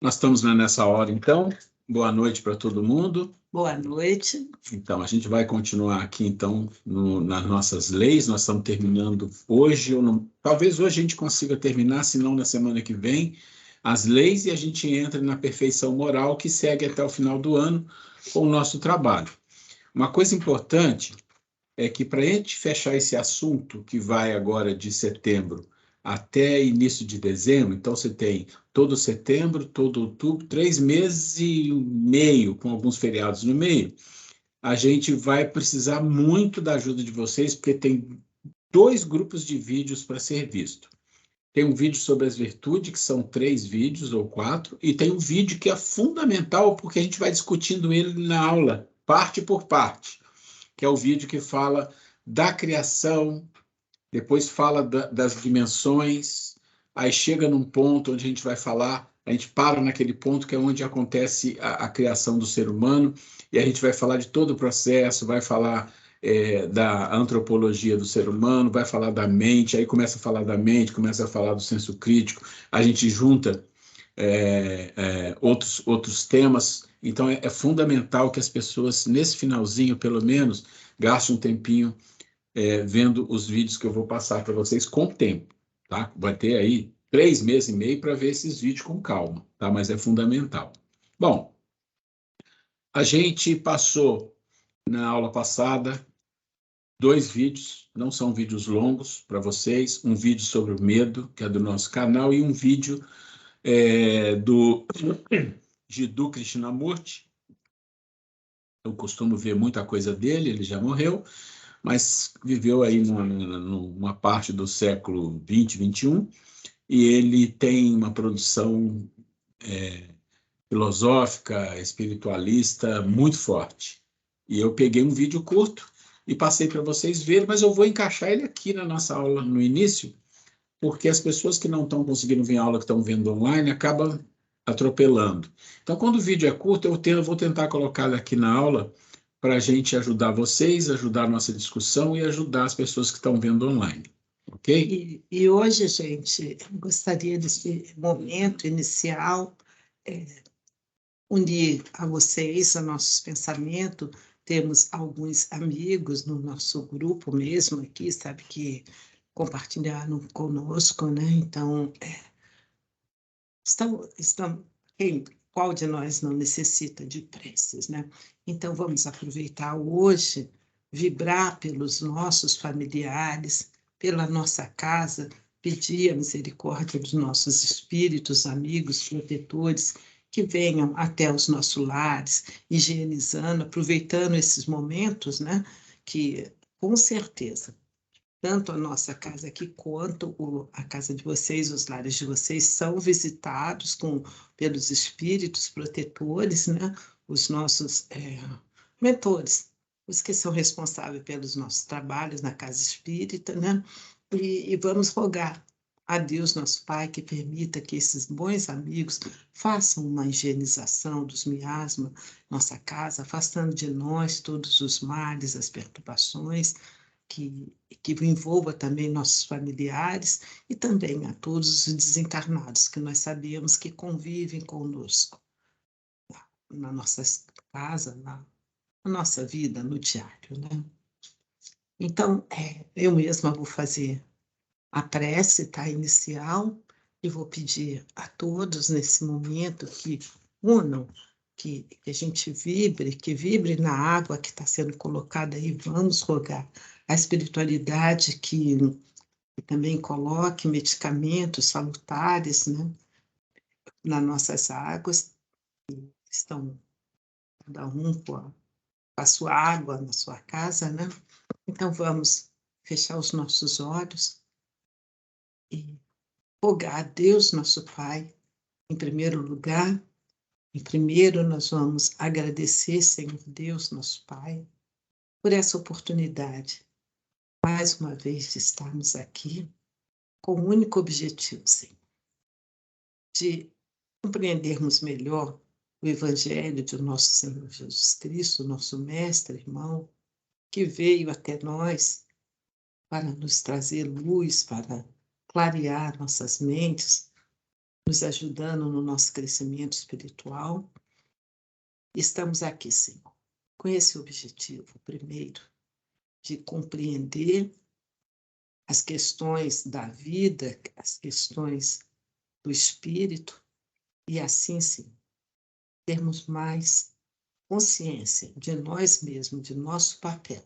Nós estamos nessa hora, então. Boa noite para todo mundo. Boa noite. Então, a gente vai continuar aqui, então, nas nossas leis. Nós estamos terminando hoje, ou não, talvez hoje a gente consiga terminar, se não na semana que vem, as leis, e a gente entra na perfeição moral, que segue até o final do ano com o nosso trabalho. Uma coisa importante é que, para a gente fechar esse assunto, que vai agora de setembro até início de dezembro, então você tem todo setembro, todo outubro, 3 meses e meio, com alguns feriados no meio, a gente vai precisar muito da ajuda de vocês, porque tem 2 grupos de vídeos para ser visto. Tem um vídeo sobre as virtudes, que são 3 vídeos ou 4, e tem um vídeo que é fundamental, porque a gente vai discutindo ele na aula, parte por parte, que é o vídeo que fala da criação, depois fala das dimensões, aí chega num ponto onde a gente vai falar, a gente para naquele ponto que é onde acontece a criação do ser humano, e a gente vai falar de todo o processo, vai falar da antropologia do ser humano, vai falar da mente, aí começa a falar da mente, começa a falar do senso crítico, a gente junta outros temas. Então é fundamental que as pessoas, nesse finalzinho, pelo menos, gastem um tempinho vendo os vídeos que eu vou passar para vocês com tempo, tá? Vai ter aí 3 meses e meio para ver esses vídeos com calma, tá? Mas é fundamental. Bom, a gente passou na aula passada 2 vídeos, não são vídeos longos para vocês, um vídeo sobre o medo, que é do nosso canal, e um vídeo do Jiddu Krishnamurti. Eu costumo ver muita coisa dele, ele já morreu, mas viveu aí numa parte do século 20, 21, e ele tem uma produção filosófica, espiritualista muito forte. E eu peguei um vídeo curto e passei para vocês verem, mas eu vou encaixar ele aqui na nossa aula no início, porque as pessoas que não estão conseguindo ver a aula, que estão vendo online, acabam atropelando. Então, quando o vídeo é curto, eu vou tentar colocar ele aqui na aula para a gente ajudar vocês, ajudar a nossa discussão e ajudar as pessoas que estão vendo online. Ok? E hoje, gente, eu gostaria desse momento inicial unir a vocês, a nossos pensamentos. Temos alguns amigos no nosso grupo mesmo aqui, sabe, que compartilharam conosco, né? Então, qual de nós não necessita de preces, né? Então, vamos aproveitar hoje, vibrar pelos nossos familiares, pela nossa casa, pedir a misericórdia dos nossos espíritos, amigos, protetores, que venham até os nossos lares, higienizando, aproveitando esses momentos, né? Que, com certeza, tanto a nossa casa aqui quanto a casa de vocês, os lares de vocês, são visitados pelos espíritos protetores, né? Os nossos mentores, os que são responsáveis pelos nossos trabalhos na casa espírita, né? E vamos rogar a Deus, nosso Pai, que permita que esses bons amigos façam uma higienização dos miasmas, nossa casa, afastando de nós todos os males, as perturbações, que envolva também nossos familiares e também a todos os desencarnados, que nós sabemos que convivem conosco na nossa casa, na nossa vida, no diário, né? Então, eu mesma vou fazer a prece, tá, inicial, e vou pedir a todos nesse momento que unam, que a gente vibre, que vibre na água que está sendo colocada aí. Vamos rogar a espiritualidade que também coloque medicamentos salutares, né, nas nossas águas, que estão cada um com a sua água na sua casa, né? Então vamos fechar os nossos olhos e rogar a Deus, nosso Pai, em primeiro lugar. Em primeiro, nós vamos agradecer, Senhor Deus, nosso Pai, por essa oportunidade, mais uma vez, de estarmos aqui com o único objetivo, Senhor, de compreendermos melhor o Evangelho de nosso Senhor Jesus Cristo, nosso mestre, irmão, que veio até nós para nos trazer luz, para clarear nossas mentes, nos ajudando no nosso crescimento espiritual. Estamos aqui, Senhor, com esse objetivo, primeiro, de compreender as questões da vida, as questões do espírito, e assim, sim, termos mais consciência de nós mesmos, de nosso papel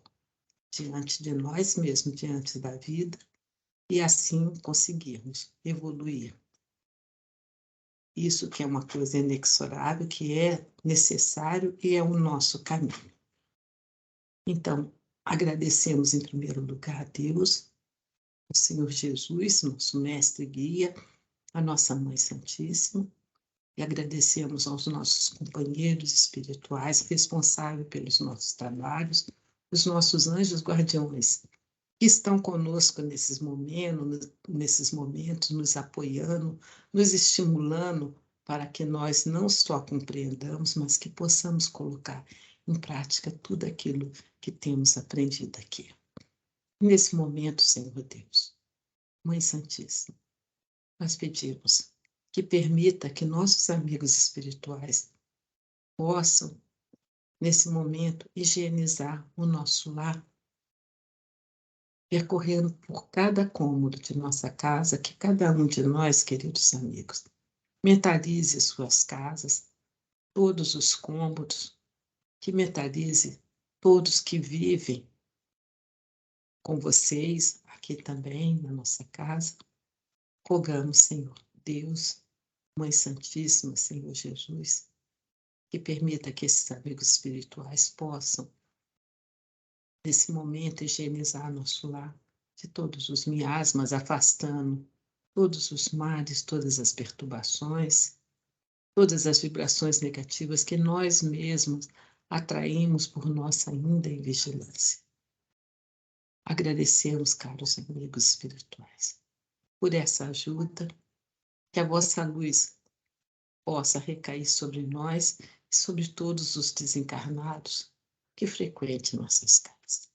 diante de nós mesmos, diante da vida, e assim conseguirmos evoluir. Isso que é uma coisa inexorável, que é necessário e é o nosso caminho. Então, agradecemos em primeiro lugar a Deus, o Senhor Jesus, nosso mestre e guia, a nossa Mãe Santíssima, e agradecemos aos nossos companheiros espirituais responsáveis pelos nossos trabalhos, os nossos anjos guardiões, que estão conosco nesses momentos, nos apoiando, nos estimulando para que nós não só compreendamos, mas que possamos colocar em prática tudo aquilo que temos aprendido aqui. Nesse momento, Senhor Deus, Mãe Santíssima, nós pedimos que permita que nossos amigos espirituais possam, nesse momento, higienizar o nosso lar, percorrendo por cada cômodo de nossa casa, que cada um de nós, queridos amigos, mentalize suas casas, todos os cômodos, que mentalize todos que vivem com vocês, aqui também, na nossa casa. Rogamos, Senhor Deus, Mãe Santíssima, Senhor Jesus, que permita que esses amigos espirituais possam, nesse momento, higienizar nosso lar de todos os miasmas, afastando todos os males, todas as perturbações, todas as vibrações negativas que nós mesmos atraímos por nossa ainda invigilância. Agradecemos, caros amigos espirituais, por essa ajuda, que a vossa luz possa recair sobre nós e sobre todos os desencarnados que frequentem nossas casas.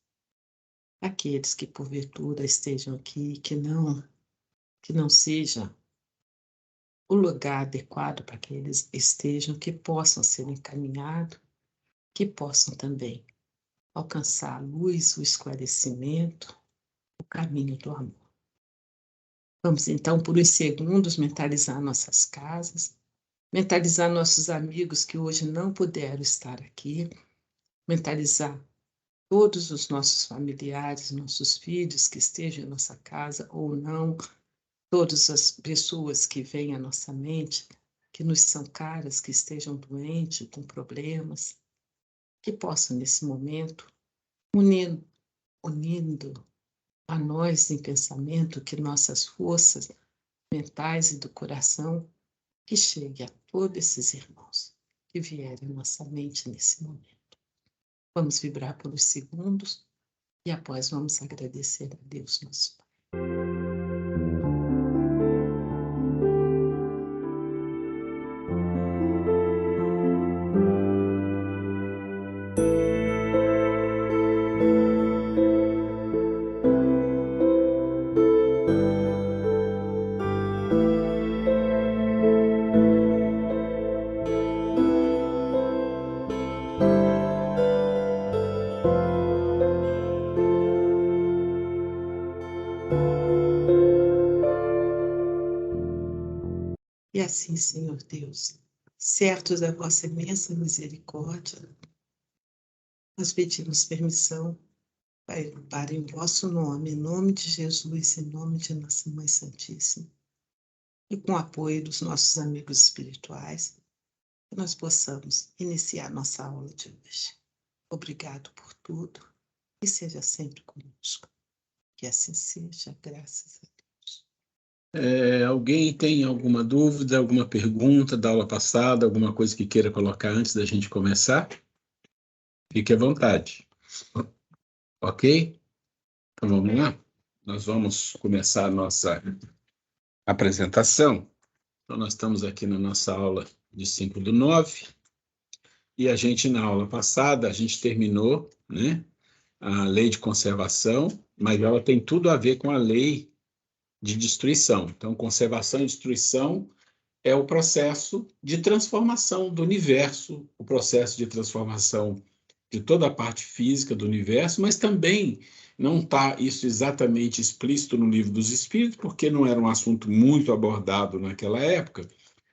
Aqueles que porventura estejam aqui, que não seja o lugar adequado para que eles estejam, que possam ser encaminhados, que possam também alcançar a luz, o esclarecimento, o caminho do amor. Vamos então, por uns segundos, mentalizar nossas casas, mentalizar nossos amigos que hoje não puderam estar aqui, mentalizar todos os nossos familiares, nossos filhos que estejam em nossa casa ou não, todas as pessoas que vêm à nossa mente, que nos são caras, que estejam doentes, com problemas, que possam, nesse momento, unindo a nós em pensamento, que nossas forças mentais e do coração, que chegue a todos esses irmãos que vierem à nossa mente nesse momento. Vamos vibrar por uns segundos e após vamos agradecer a Deus, nosso Pai. E assim, Senhor Deus, certos da vossa imensa misericórdia, nós pedimos permissão para em vosso nome, em nome de Jesus, em nome de nossa Mãe Santíssima, e com o apoio dos nossos amigos espirituais, que nós possamos iniciar nossa aula de hoje. Obrigado por tudo e seja sempre conosco. Que assim seja, graças a Deus. Alguém tem alguma dúvida, alguma pergunta da aula passada, alguma coisa que queira colocar antes da gente começar? Fique à vontade. Ok? Então vamos lá? Nós vamos começar a nossa apresentação. Então nós estamos aqui na nossa aula de 5/9 e a gente, na aula passada, a gente terminou, né, a lei de conservação, mas ela tem tudo a ver com a lei de destruição. Então, conservação e destruição é o processo de transformação do universo, o processo de transformação de toda a parte física do universo, mas também não está isso exatamente explícito no Livro dos Espíritos, porque não era um assunto muito abordado naquela época,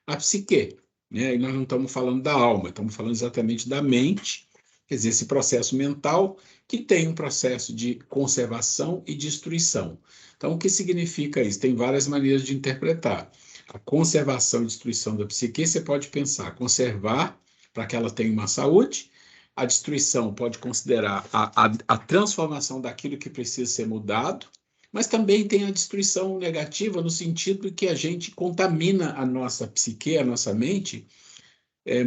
a psique, né? E nós não estamos falando da alma, estamos falando exatamente da mente, quer dizer, esse processo mental que tem um processo de conservação e destruição. Então, o que significa isso? Tem várias maneiras de interpretar. A conservação e destruição da psique, você pode pensar, conservar para que ela tenha uma saúde. A destruição pode considerar a transformação daquilo que precisa ser mudado, mas também tem a destruição negativa no sentido que a gente contamina a nossa psique, a nossa mente,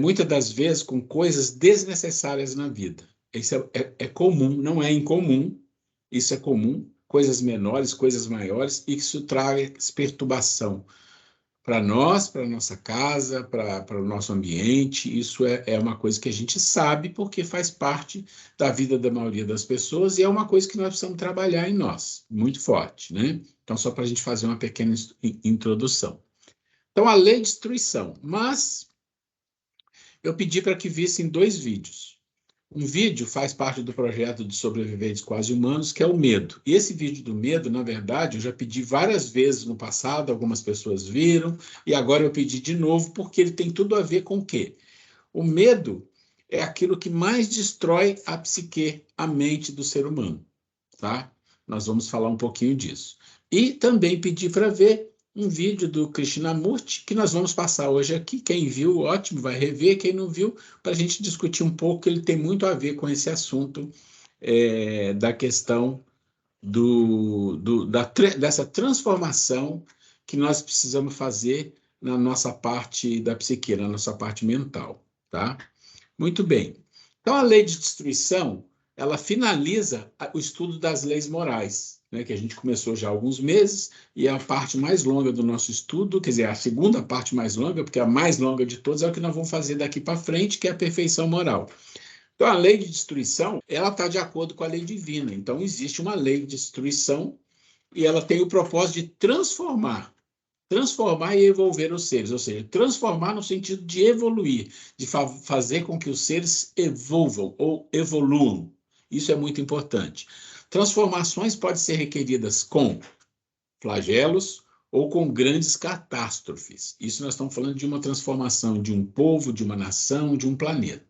muitas das vezes com coisas desnecessárias na vida. Isso é comum, não é incomum, isso é comum, coisas menores, coisas maiores, e isso traz perturbação para nós, para a nossa casa, para o nosso ambiente. Isso é uma coisa que a gente sabe porque faz parte da vida da maioria das pessoas e é uma coisa que nós precisamos trabalhar em nós, muito forte, né? Então, só para a gente fazer uma pequena introdução. Então, a lei de destruição. Mas eu pedi para que vissem 2 vídeos. Um vídeo faz parte do projeto de sobreviventes quase humanos, que é o medo. E esse vídeo do medo, na verdade, eu já pedi várias vezes no passado, algumas pessoas viram, e agora eu pedi de novo, porque ele tem tudo a ver com o quê? O medo é aquilo que mais destrói a psique, a mente do ser humano, tá? Nós vamos falar um pouquinho disso. E também pedi para ver um vídeo do Krishnamurti, que nós vamos passar hoje aqui. Quem viu, ótimo, vai rever. Quem não viu, para a gente discutir um pouco, ele tem muito a ver com esse assunto da questão dessa transformação que nós precisamos fazer na nossa parte da psique, na nossa parte mental, tá? Muito bem. Então, a lei de destruição, ela finaliza o estudo das leis morais, né, que a gente começou já há alguns meses, e é a parte mais longa do nosso estudo, quer dizer, a segunda parte mais longa, porque a mais longa de todas é o que nós vamos fazer daqui para frente, que é a perfeição moral. Então, a lei de destruição, ela está de acordo com a lei divina. Então, existe uma lei de destruição e ela tem o propósito de transformar e evolver os seres, ou seja, transformar no sentido de evoluir, de fazer com que os seres evolvam ou evoluam. Isso é muito importante. Transformações podem ser requeridas com flagelos ou com grandes catástrofes. Isso nós estamos falando de uma transformação de um povo, de uma nação, de um planeta,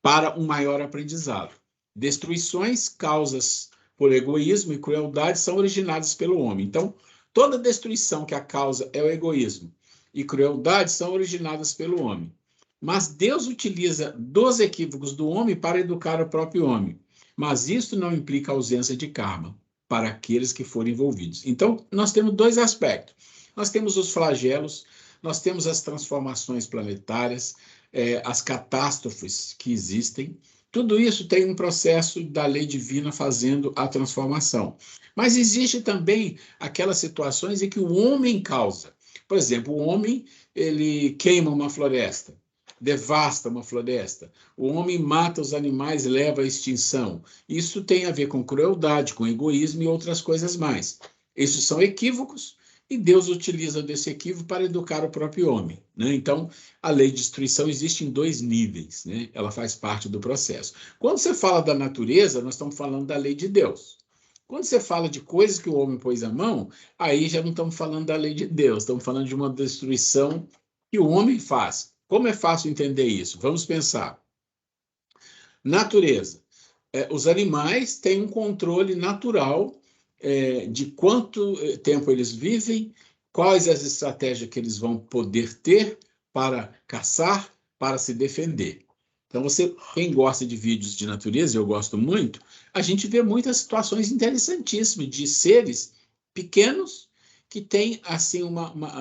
para um maior aprendizado. Destruições, causas por egoísmo e crueldade, são originadas pelo homem. Então, toda destruição que a causa é o egoísmo e crueldade são originadas pelo homem. Mas Deus utiliza dos equívocos do homem para educar o próprio homem. Mas isso não implica ausência de karma para aqueles que forem envolvidos. Então, nós temos 2 aspectos. Nós temos os flagelos, nós temos as transformações planetárias, as catástrofes que existem. Tudo isso tem um processo da lei divina fazendo a transformação. Mas existe também aquelas situações em que o homem causa. Por exemplo, o homem ele queima uma floresta, devasta uma floresta. O homem mata os animais, leva à extinção. Isso tem a ver com crueldade, com egoísmo e outras coisas mais. Esses são equívocos e Deus utiliza desse equívoco para educar o próprio homem, né? Então, a lei de destruição existe em 2 níveis, né? Ela faz parte do processo. Quando você fala da natureza, nós estamos falando da lei de Deus. Quando você fala de coisas que o homem pôs à mão, aí já não estamos falando da lei de Deus, estamos falando de uma destruição que o homem faz. Como é fácil entender isso? Vamos pensar. Natureza. Os animais têm um controle natural de quanto tempo eles vivem, quais as estratégias que eles vão poder ter para caçar, para se defender. Então, quem gosta de vídeos de natureza, eu gosto muito, a gente vê muitas situações interessantíssimas de seres pequenos que têm assim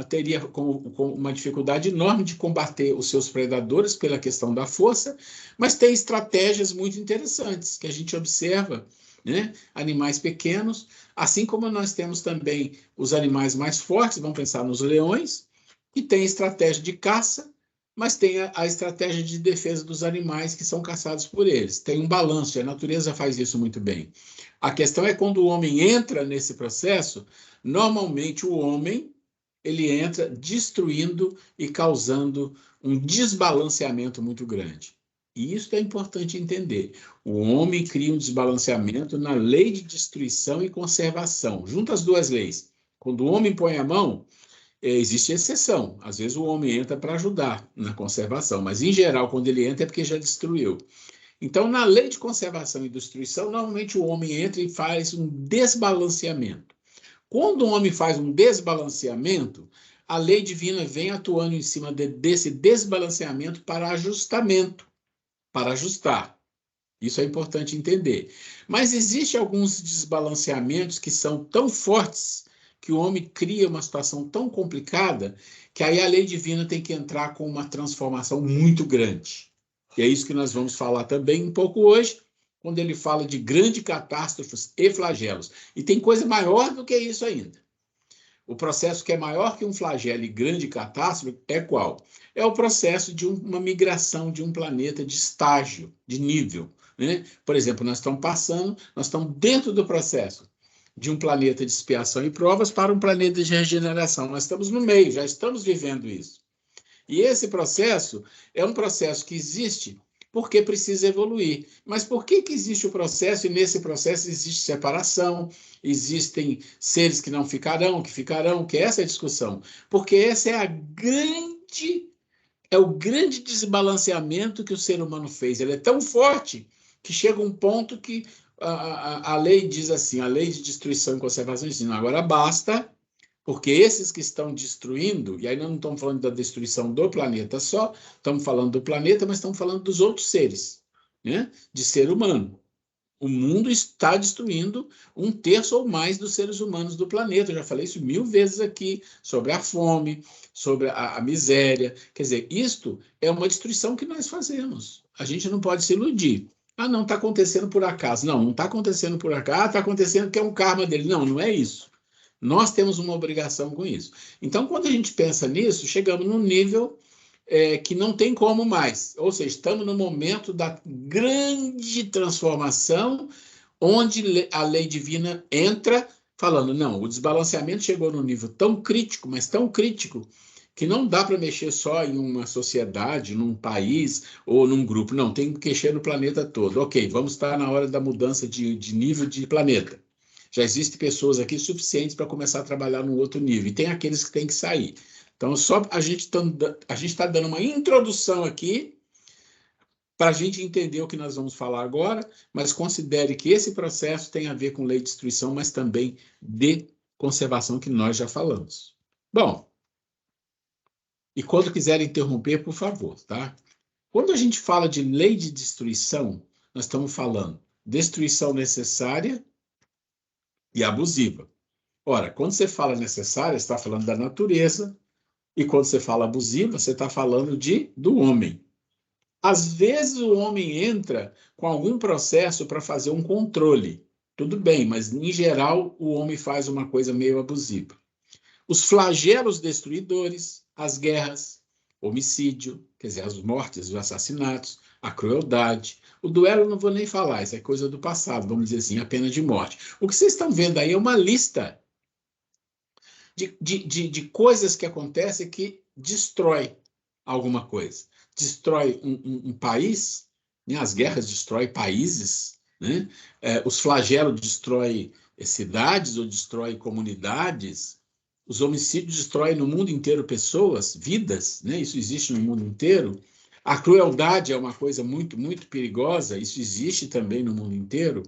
teria com uma dificuldade enorme de combater os seus predadores pela questão da força, mas tem estratégias muito interessantes que a gente observa, né? Animais pequenos, assim como nós temos também os animais mais fortes, vamos pensar nos leões, que têm estratégia de caça, mas tem a estratégia de defesa dos animais que são caçados por eles. Tem um balanço, e a natureza faz isso muito bem. A questão é quando o homem entra nesse processo, normalmente o homem ele entra destruindo e causando um desbalanceamento muito grande. E isso é importante entender. O homem cria um desbalanceamento na lei de destruição e conservação. Junta as duas leis. Quando o homem põe a mão, existe exceção. Às vezes o homem entra para ajudar na conservação, mas em geral, quando ele entra é porque já destruiu. Então, na lei de conservação e destruição, normalmente o homem entra e faz um desbalanceamento. Quando o homem faz um desbalanceamento, a lei divina vem atuando em cima desse desbalanceamento para ajustamento, para ajustar. Isso é importante entender. Mas existem alguns desbalanceamentos que são tão fortes que o homem cria uma situação tão complicada que aí a lei divina tem que entrar com uma transformação muito grande. E é isso que nós vamos falar também um pouco hoje, quando ele fala de grandes catástrofes e flagelos. E tem coisa maior do que isso ainda. O processo que é maior que um flagelo e grande catástrofe é qual? É o processo de uma migração de um planeta de estágio, de nível. Né? Por exemplo, nós estamos dentro do processo de um planeta de expiação e provas para um planeta de regeneração. Nós estamos no meio, já estamos vivendo isso. E esse processo é um processo que existe porque precisa evoluir. Mas por que existe o processo e nesse processo existe separação, existem seres que não ficarão, que é essa a discussão? Porque essa é o grande desbalanceamento que o ser humano fez. Ele é tão forte que chega um ponto que a lei diz assim, a lei de destruição e conservação diz, não, agora basta, porque esses que estão destruindo, e aí nós não estamos falando da destruição do planeta só, estamos falando do planeta, mas estamos falando dos outros seres, né? De ser humano. O mundo está destruindo 1/3 ou mais dos seres humanos do planeta. Eu já falei isso 1000 vezes aqui, sobre a fome, sobre a miséria. Quer dizer, isto é uma destruição que nós fazemos. A gente não pode se iludir. Ah, não, está acontecendo por acaso. Não, não está acontecendo por acaso. Ah, está acontecendo porque é um karma dele. Não, não é isso. Nós temos uma obrigação com isso. Então, quando a gente pensa nisso, chegamos num nível que não tem como mais. Ou seja, estamos no momento da grande transformação, onde a lei divina entra falando, não, o desbalanceamento chegou num nível tão crítico, mas tão crítico, que não dá para mexer só em uma sociedade, num país ou num grupo. Não, tem que mexer no planeta todo. Ok, vamos estar na hora da mudança de nível de planeta. Já existem pessoas aqui suficientes para começar a trabalhar num outro nível. E tem aqueles que têm que sair. Então, só a gente está dando uma introdução aqui para a gente entender o que nós vamos falar agora, mas considere que esse processo tem a ver com lei de destruição, mas também de conservação, que nós já falamos. Bom, e quando quiser interromper, por favor, tá? Quando a gente fala de lei de destruição, nós estamos falando destruição necessária e abusiva. Ora, quando você fala necessária, você está falando da natureza, e quando você fala abusiva, você está falando do homem. Às vezes o homem entra com algum processo para fazer um controle. Tudo bem, mas em geral o homem faz uma coisa meio abusiva. Os flagelos destruidores, as guerras, homicídio, quer dizer, as mortes, os assassinatos, a crueldade. O duelo eu não vou nem falar, isso é coisa do passado, vamos dizer assim, a pena de morte. O que vocês estão vendo aí é uma lista de coisas que acontecem que destrói alguma coisa. Destrói um país, né? As guerras destroem países, né? Os flagelos destroem cidades ou destroem comunidades, os homicídios destroem no mundo inteiro pessoas, vidas, né? Isso existe no mundo inteiro. A crueldade é uma coisa muito, muito perigosa, isso existe também no mundo inteiro.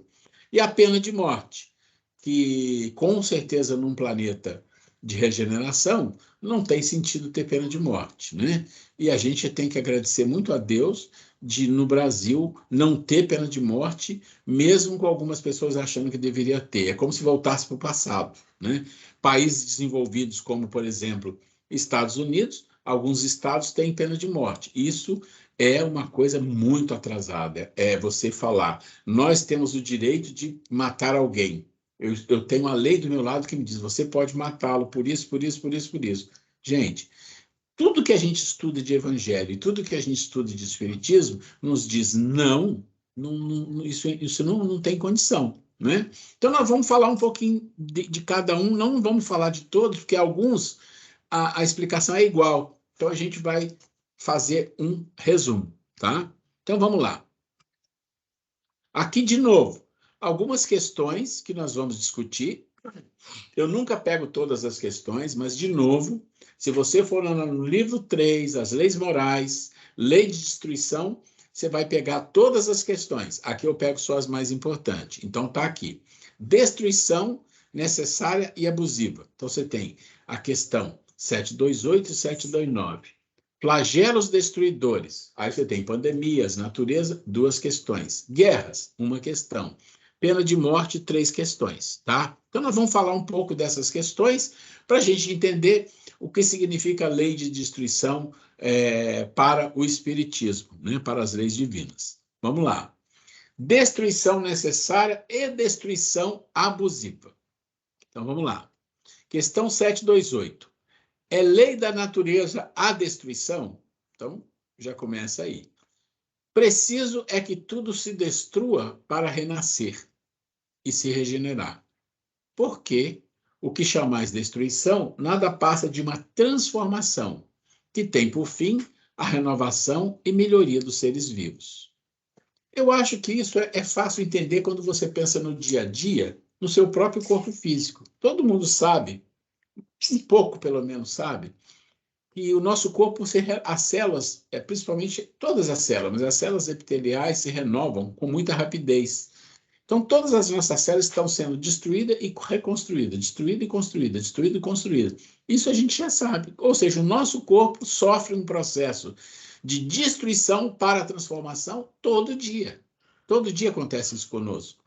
E a pena de morte, que com certeza num planeta de regeneração, não tem sentido ter pena de morte, né? E a gente tem que agradecer muito a Deus de, no Brasil, não ter pena de morte, mesmo com algumas pessoas achando que deveria ter. É como se voltasse para o passado, né? Países desenvolvidos como, por exemplo, Estados Unidos, alguns estados têm pena de morte. Isso é uma coisa muito atrasada. É você falar, nós temos o direito de matar alguém. Eu tenho a lei do meu lado que me diz, você pode matá-lo por isso, por isso, por isso, por isso. Gente, tudo que a gente estuda de evangelho e tudo que a gente estuda de espiritismo nos diz não, isso não tem condição, né? Então nós vamos falar um pouquinho de cada um, não vamos falar de todos, porque alguns a explicação é igual. Então, a gente vai fazer um resumo, tá? Então, vamos lá. Aqui, de novo, algumas questões que nós vamos discutir. Eu nunca pego todas as questões, mas, de novo, se você for no livro 3, as leis morais, lei de destruição, você vai pegar todas as questões. Aqui eu pego só as mais importantes. Então, está aqui. Destruição necessária e abusiva. Então, você tem a questão 728 e 729. Flagelos destruidores. Aí você tem pandemias, natureza, 2 questões. Guerras, 1 questão. Pena de morte, 3 questões, tá? Então, nós vamos falar um pouco dessas questões para a gente entender o que significa a lei de destruição para o espiritismo, né? Para as leis divinas. Vamos lá. Destruição necessária e destruição abusiva. Então, vamos lá. Questão 728. É lei da natureza a destruição? Então, já começa aí. Preciso é que tudo se destrua para renascer e se regenerar. Porque o que chamais destruição nada passa de uma transformação que tem por fim a renovação e melhoria dos seres vivos. Eu acho que isso é fácil entender quando você pensa no dia a dia, no seu próprio corpo físico. Todo mundo sabe, um pouco pelo menos sabe, que o nosso corpo, as células, principalmente todas as células, mas as células epiteliais se renovam com muita rapidez. Então, todas as nossas células estão sendo destruídas e reconstruídas, destruída e construída, destruída e construída. Isso a gente já sabe. Ou seja, o nosso corpo sofre um processo de destruição para transformação todo dia. Todo dia acontece isso conosco.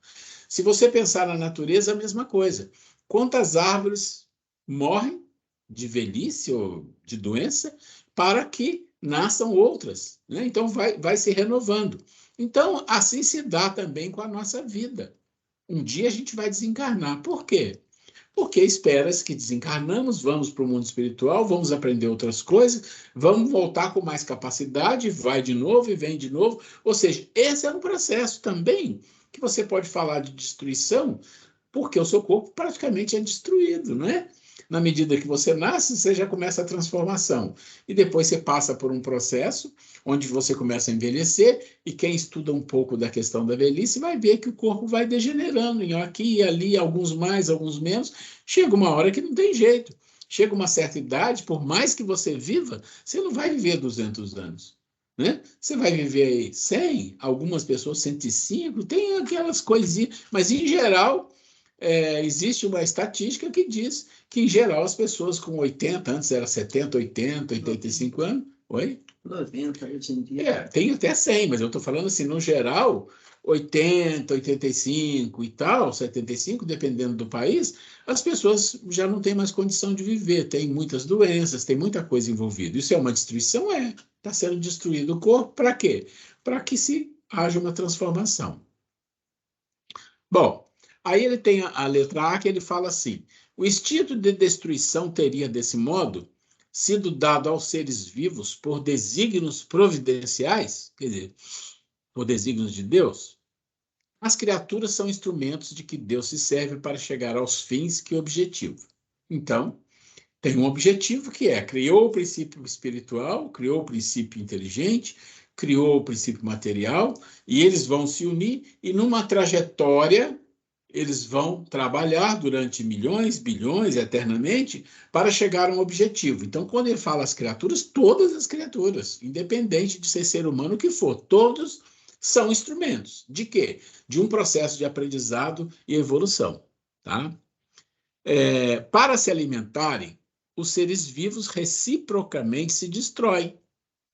Se você pensar na natureza, a mesma coisa. Quantas árvores morrem de velhice ou de doença para que nasçam outras, né? Então, vai se renovando. Então, assim se dá também com a nossa vida. Um dia a gente vai desencarnar. Por quê? Porque espera-se que desencarnamos, vamos para o mundo espiritual, vamos aprender outras coisas, vamos voltar com mais capacidade, vai de novo e vem de novo. Ou seja, esse é um processo também que você pode falar de destruição, porque o seu corpo praticamente é destruído, não é? Na medida que você nasce, você já começa a transformação. E depois você passa por um processo onde você começa a envelhecer, e quem estuda um pouco da questão da velhice vai ver que o corpo vai degenerando, aqui e ali, alguns mais, alguns menos. Chega uma hora que não tem jeito. Chega uma certa idade, por mais que você viva, você não vai viver 200 anos. Né? Você vai viver aí 100, algumas pessoas 105, tem aquelas coisinhas, mas em geral existe uma estatística que diz que, em geral, as pessoas com 80, antes era 70, 80, 85 anos, oi? 90 hoje em dia. Tem até 100, mas eu estou falando assim, no geral, 80, 85 e tal, 75, dependendo do país, as pessoas já não têm mais condição de viver, tem muitas doenças, tem muita coisa envolvida. Isso é uma destruição? Está sendo destruído o corpo, para quê? Para que se haja uma transformação. Bom, aí ele tem a letra A, que ele fala assim: o instinto de destruição teria, desse modo, sido dado aos seres vivos por desígnios providenciais, quer dizer, por desígnios de Deus. As criaturas são instrumentos de que Deus se serve para chegar aos fins que objetiva. Então, tem um objetivo que criou o princípio espiritual, criou o princípio inteligente, criou o princípio material, e eles vão se unir, e numa trajetória eles vão trabalhar durante milhões, bilhões, eternamente, para chegar a um objetivo. Então, quando ele fala as criaturas, todas as criaturas, independente de ser humano que for, todos são instrumentos. De quê? De um processo de aprendizado e evolução. Tá? Para se alimentarem, os seres vivos reciprocamente se destroem.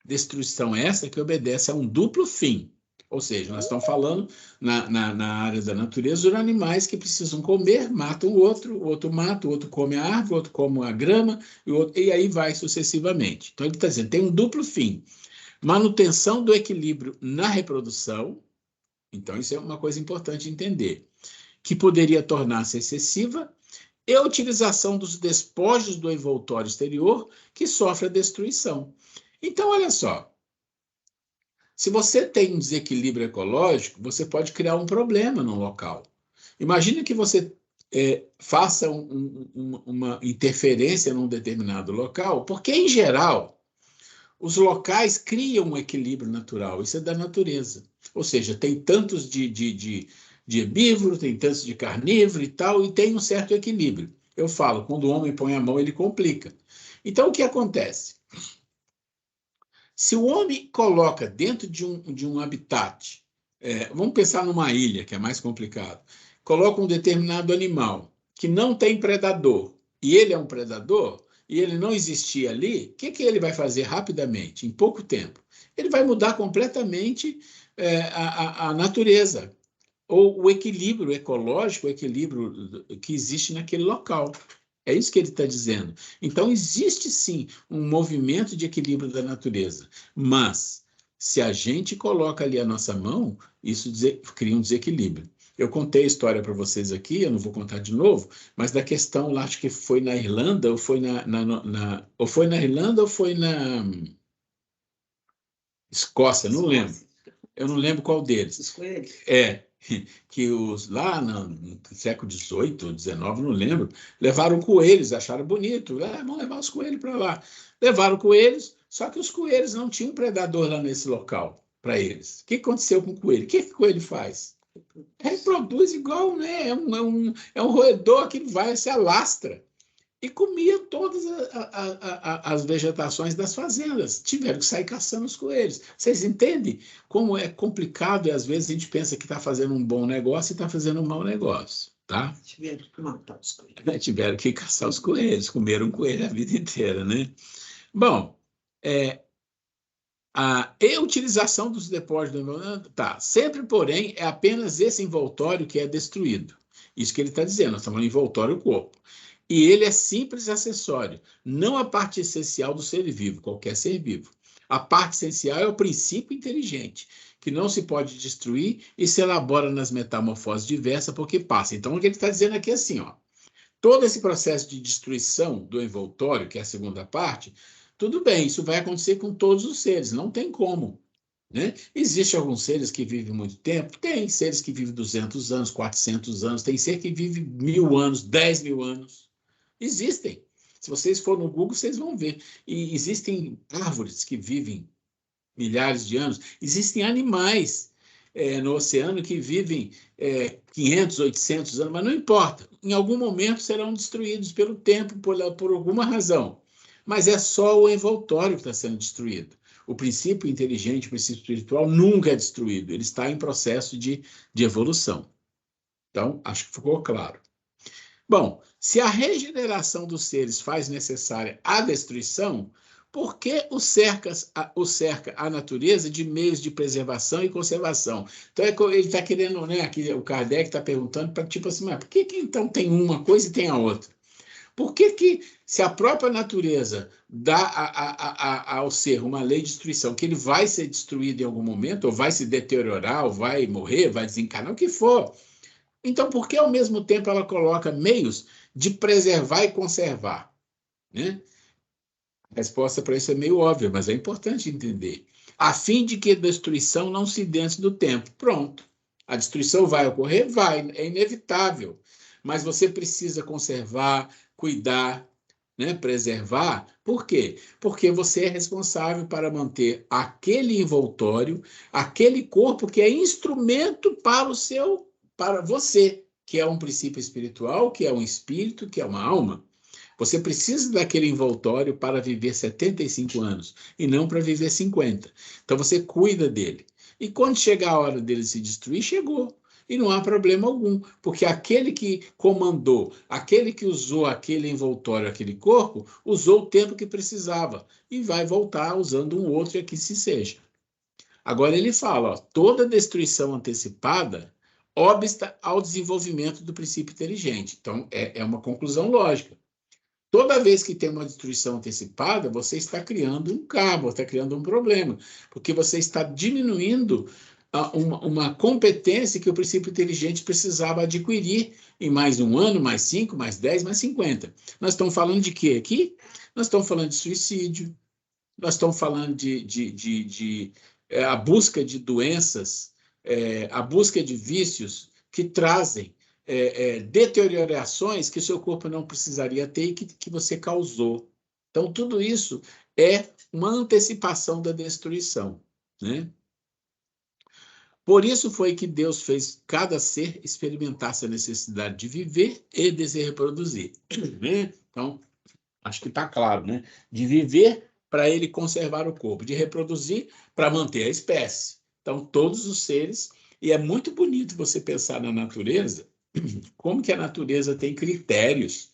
Destruição essa que obedece a um duplo fim. Ou seja, nós estamos falando na área da natureza dos animais que precisam comer, matam o outro mata, o outro come a árvore, o outro come a grama, e aí vai sucessivamente. Então, ele está dizendo, tem um duplo fim. Manutenção do equilíbrio na reprodução, então isso é uma coisa importante entender, que poderia tornar-se excessiva, e a utilização dos despojos do envoltório exterior, que sofre a destruição. Então, olha só, se você tem um desequilíbrio ecológico, você pode criar um problema no local. Imagine que você faça uma interferência num determinado local, porque, em geral, os locais criam um equilíbrio natural, isso é da natureza. Ou seja, tem tantos de herbívoro, tem tantos de carnívoro e tal, e tem um certo equilíbrio. Eu falo, quando o homem põe a mão, ele complica. Então, o que acontece? Se o homem coloca dentro de um habitat, vamos pensar numa ilha, que é mais complicado, coloca um determinado animal que não tem predador, e ele é um predador, e ele não existia ali, o que ele vai fazer rapidamente, em pouco tempo? Ele vai mudar completamente a natureza, ou o equilíbrio ecológico, o equilíbrio que existe naquele local. É isso que ele está dizendo. Então, existe sim um movimento de equilíbrio da natureza, mas se a gente coloca ali a nossa mão, isso cria um desequilíbrio. Eu contei a história para vocês aqui, eu não vou contar de novo, mas da questão lá, acho que foi na Irlanda, ou foi ou foi na Irlanda, ou foi na Escócia, não lembro. Eu não lembro qual deles. Os coelhos. Que lá no século XVIII, XIX, não lembro, levaram coelhos, acharam bonito, vamos levar os coelhos para lá. Levaram coelhos, só que os coelhos não tinham predador lá nesse local para eles. O que aconteceu com o coelho? O que o coelho faz? Reproduz igual, né? É um roedor que vai, se alastra. E comia todas as vegetações das fazendas. Tiveram que sair caçando os coelhos. Vocês entendem como é complicado e às vezes a gente pensa que está fazendo um bom negócio e está fazendo um mau negócio, tá? Tiveram que matar os coelhos. Tiveram que caçar os coelhos, comeram coelho a vida inteira, né? Bom, a utilização dos depósitos tá. Sempre, porém, é apenas esse envoltório que é destruído. Isso que ele está dizendo, nós estamos falando envoltório corpo. E ele é simples acessório, não a parte essencial do ser vivo, qualquer ser vivo. A parte essencial é o princípio inteligente, que não se pode destruir e se elabora nas metamorfoses diversas porque passa. Então, o que ele está dizendo aqui é assim, ó, todo esse processo de destruição do envoltório, que é a segunda parte, tudo bem, isso vai acontecer com todos os seres, não tem como. Né? Existem alguns seres que vivem muito tempo? Tem seres que vivem 200 anos, 400 anos, tem ser que vive 1000 anos, 10.000 anos. Existem. Se vocês forem no Google, vocês vão ver. E existem árvores que vivem milhares de anos. Existem animais no oceano que vivem 500, 800 anos, mas não importa. Em algum momento serão destruídos pelo tempo, por alguma razão. Mas é só o envoltório que está sendo destruído. O princípio inteligente, o princípio espiritual nunca é destruído. Ele está em processo de evolução. Então, acho que ficou claro. Bom, se a regeneração dos seres faz necessária a destruição, por que cerca a natureza de meios de preservação e conservação? Então, ele está querendo, né? Aqui o Kardec está perguntando para tipo assim, mas por que então tem uma coisa e tem a outra? Por que se a própria natureza dá ao ser uma lei de destruição, que ele vai ser destruído em algum momento, ou vai se deteriorar, ou vai morrer, vai desencarnar, o que for? Então, por que ao mesmo tempo ela coloca meios de preservar e conservar? Né? A resposta para isso é meio óbvia, mas é importante entender. A fim de que a destruição não se dê antes do tempo. Pronto. A destruição vai ocorrer? Vai, é inevitável. Mas você precisa conservar, cuidar, né, preservar. Por quê? Porque você é responsável para manter aquele envoltório, aquele corpo que é instrumento para você, que é um princípio espiritual, que é um espírito, que é uma alma. Você precisa daquele envoltório para viver 75 anos e não para viver 50. Então você cuida dele. E quando chegar a hora dele se destruir, chegou. E não há problema algum, porque aquele que comandou, aquele que usou aquele envoltório, aquele corpo, usou o tempo que precisava e vai voltar usando um outro e aqui se seja. Agora ele fala, ó, toda destruição antecipada obsta ao desenvolvimento do princípio inteligente. Então, é uma conclusão lógica. Toda vez que tem uma destruição antecipada, você está criando um cabo, está criando um problema, porque você está diminuindo uma competência que o princípio inteligente precisava adquirir em mais um ano, mais 5, mais 10, mais 50. Nós estamos falando de quê aqui? Nós estamos falando de suicídio, nós estamos falando de a busca de doenças, a busca de vícios que trazem deteriorações que o seu corpo não precisaria ter e que você causou. Então, tudo isso é uma antecipação da destruição, né? Por isso foi que Deus fez cada ser experimentar essa necessidade de viver e de se reproduzir, né? Então, acho que está claro, né? De viver para ele conservar o corpo, de reproduzir para manter a espécie. Então, todos os seres, e é muito bonito você pensar na natureza, como que a natureza tem critérios.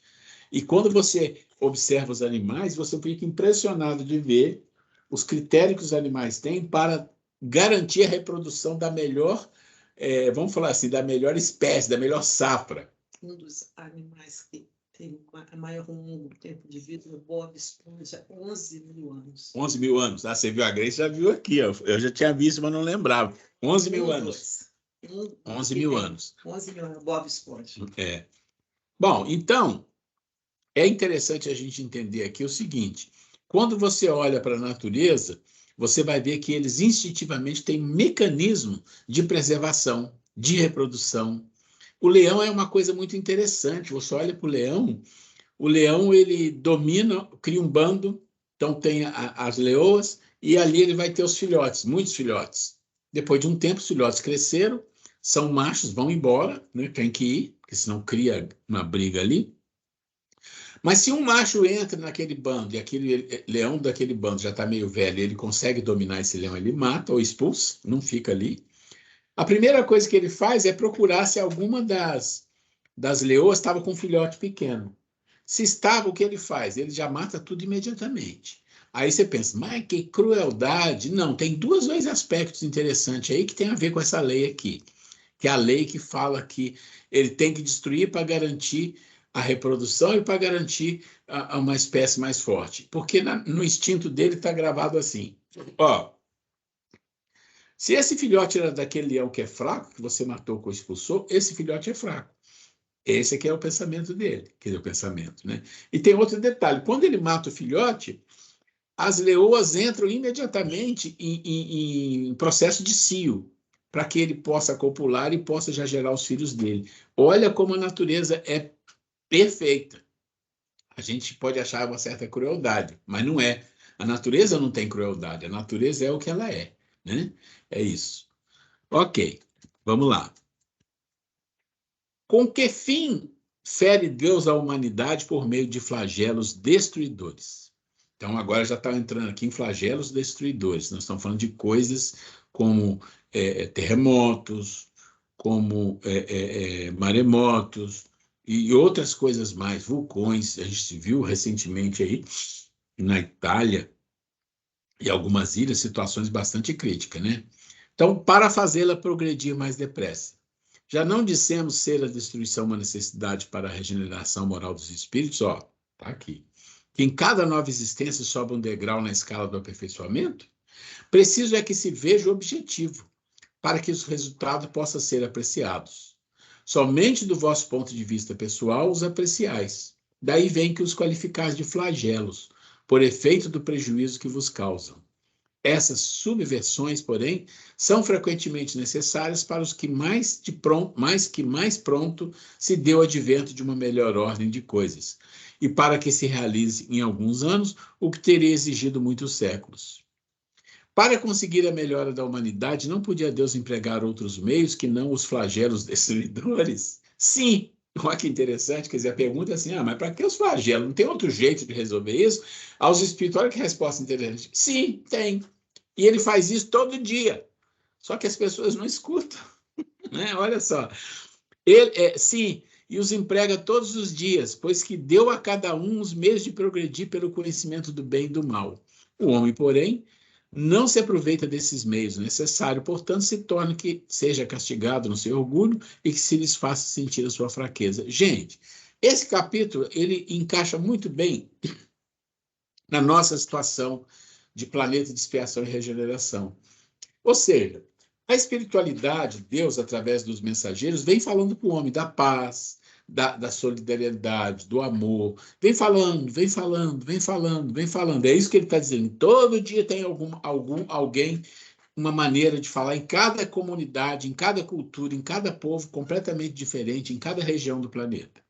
E quando você observa os animais, você fica impressionado de ver os critérios que os animais têm para garantir a reprodução da melhor, vamos falar assim, da melhor espécie, da melhor safra. Um dos animais que tem a maior longo tempo de vida, o Bob Esponja, 11 mil anos. 11 mil anos. Ah, você viu a Grace, já viu aqui. Ó. Eu já tinha visto, mas não lembrava. 11 mil anos. 11 mil anos. 11 mil anos, Bob Esponja. Bom, então, é interessante a gente entender aqui o seguinte. Quando você olha para a natureza, você vai ver que eles instintivamente têm mecanismo de preservação, de reprodução. O leão é uma coisa muito interessante. Você olha para o leão ele domina, cria um bando, então tem as leoas, e ali ele vai ter os filhotes, muitos filhotes. Depois de um tempo, os filhotes cresceram, são machos, vão embora, né? Tem que ir, porque senão cria uma briga ali. Mas se um macho entra naquele bando e aquele leão daquele bando já está meio velho, ele consegue dominar esse leão, ele mata ou expulsa, não fica ali. A primeira coisa que ele faz é procurar se alguma das leoas estava com um filhote pequeno. Se estava, o que ele faz? Ele já mata tudo imediatamente. Aí você pensa, mas que crueldade. Não, tem dois aspectos interessantes aí que tem a ver com essa lei aqui. Que é a lei que fala que ele tem que destruir para garantir a reprodução e para garantir uma espécie mais forte. Porque no instinto dele está gravado assim. Ó, se esse filhote era daquele leão que é fraco, que você matou ou expulsou, esse filhote é fraco. Esse aqui é o pensamento dele, quer dizer, o pensamento, né? E tem outro detalhe, quando ele mata o filhote, as leoas entram imediatamente em processo de cio, para que ele possa copular e possa já gerar os filhos dele. Olha como a natureza é perfeita. A gente pode achar uma certa crueldade, mas não é. A natureza não tem crueldade, a natureza é o que ela é, né? É isso. Ok, vamos lá. Com que fim fere Deus a humanidade por meio de flagelos destruidores? Então, agora já está entrando aqui em flagelos destruidores. Nós estamos falando de coisas como terremotos, como maremotos e outras coisas mais, vulcões. A gente viu recentemente aí na Itália e algumas ilhas situações bastante críticas, né? Então, para fazê-la progredir mais depressa. Já não dissemos ser a destruição uma necessidade para a regeneração moral dos espíritos? Ó, tá aqui. Que em cada nova existência sobe um degrau na escala do aperfeiçoamento? Preciso é que se veja o objetivo, para que os resultados possam ser apreciados. Somente do vosso ponto de vista pessoal os apreciais. Daí vem que os qualificais de flagelos, por efeito do prejuízo que vos causam. Essas subversões, porém, são frequentemente necessárias para os que mais pronto se deu advento de uma melhor ordem de coisas, e para que se realize em alguns anos o que teria exigido muitos séculos. Para conseguir a melhora da humanidade, não podia Deus empregar outros meios que não os flagelos destruidores? Sim! Olha que interessante, quer dizer, a pergunta é assim, mas para que os flagelos? Não tem outro jeito de resolver isso? Aos espíritos, olha que resposta interessante. Sim, tem. E ele faz isso todo dia. Só que as pessoas não escutam. Né? Olha só. Ele, sim, e os emprega todos os dias, pois que deu a cada um os meios de progredir pelo conhecimento do bem e do mal. O homem, porém, não se aproveita desses meios necessários, portanto, se torna que seja castigado no seu orgulho e que se lhes faça sentir a sua fraqueza. Gente, esse capítulo, ele encaixa muito bem na nossa situação de planeta de expiação e regeneração. Ou seja, a espiritualidade, Deus, através dos mensageiros, vem falando para o homem da paz, da solidariedade, do amor. Vem falando, vem falando, vem falando, vem falando. É isso que ele está dizendo. Todo dia tem alguém uma maneira de falar em cada comunidade, em cada cultura, em cada povo completamente diferente, em cada região do planeta.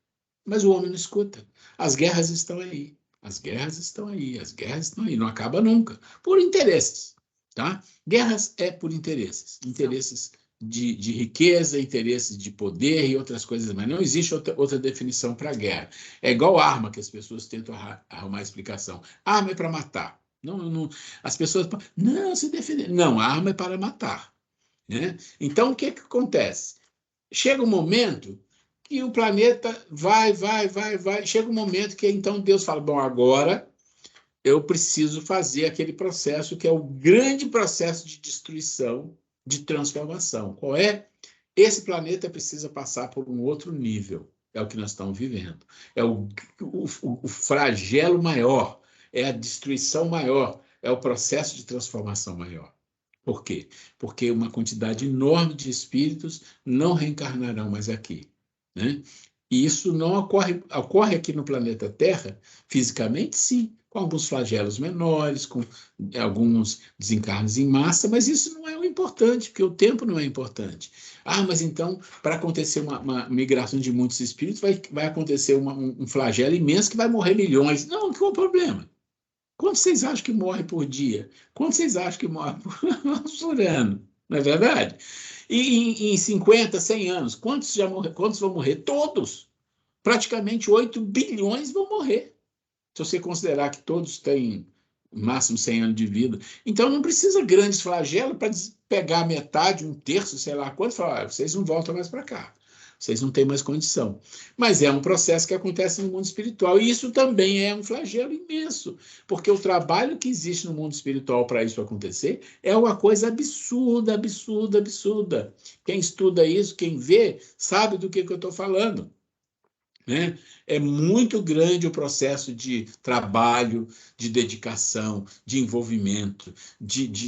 Mas o homem não escuta. As guerras estão aí. As guerras estão aí. As guerras estão aí. Não acaba nunca. Por interesses. Tá? Guerras é por interesses. Interesses de riqueza, interesses de poder e outras coisas. Mas não existe outra definição para guerra. É igual arma que as pessoas tentam arrumar explicação. Arma é para matar. Não, as pessoas... Não, se defender. Não, a arma é para matar. Né? Então, o que acontece? Chega um momento que o planeta vai. Chega um momento que então Deus fala, bom, agora eu preciso fazer aquele processo que é o grande processo de destruição, de transformação. Qual é? Esse planeta precisa passar por um outro nível. É o que nós estamos vivendo. É o flagelo maior, é a destruição maior, é o processo de transformação maior. Por quê? Porque uma quantidade enorme de espíritos não reencarnarão mais aqui. Né? E isso não ocorre aqui no planeta Terra, fisicamente, sim, com alguns flagelos menores, com alguns desencarnes em massa, mas isso não é o importante, porque o tempo não é importante. Ah, mas então, para acontecer uma migração de muitos espíritos, vai acontecer um flagelo imenso que vai morrer milhões. Não, qual é o problema? Quantos vocês acham que morre por dia? Quantos vocês acham que morre por ano? Não é verdade? E em 50, 100 anos, quantos vão morrer? Todos. Praticamente 8 bilhões vão morrer. Se você considerar que todos têm no máximo 100 anos de vida. Então não precisa grandes flagelos para pegar metade, um terço, sei lá quanto, e falar, vocês não voltam mais para cá. Vocês não têm mais condição. Mas é um processo que acontece no mundo espiritual. E isso também é um flagelo imenso, porque o trabalho que existe no mundo espiritual para isso acontecer é uma coisa absurda, absurda, absurda. Quem estuda isso, quem vê, sabe do que eu estou falando. Né? É muito grande o processo de trabalho, de dedicação, de envolvimento, de